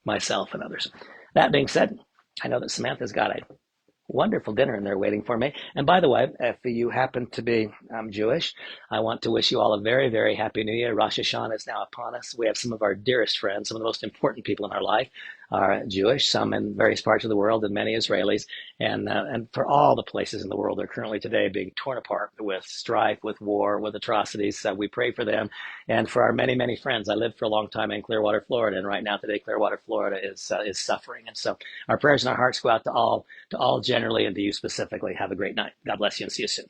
myself and others. That being said, I know that Samantha's got a wonderful dinner in there waiting for me. And by the way, if you happen to be Jewish, I want to wish you all a very, very happy New Year. Rosh Hashanah is now upon us. We have some of our dearest friends, some of the most important people in our life are Jewish, some in various parts of the world, and many Israelis. And for all the places in the world that are currently today being torn apart with strife, with war, with atrocities, we pray for them. And for our many, many friends, I lived for a long time in Clearwater, Florida, and right now today, Clearwater, Florida is suffering. And so our prayers and our hearts go out to all generally, and to you specifically. Have a great night. God bless you, and see you soon.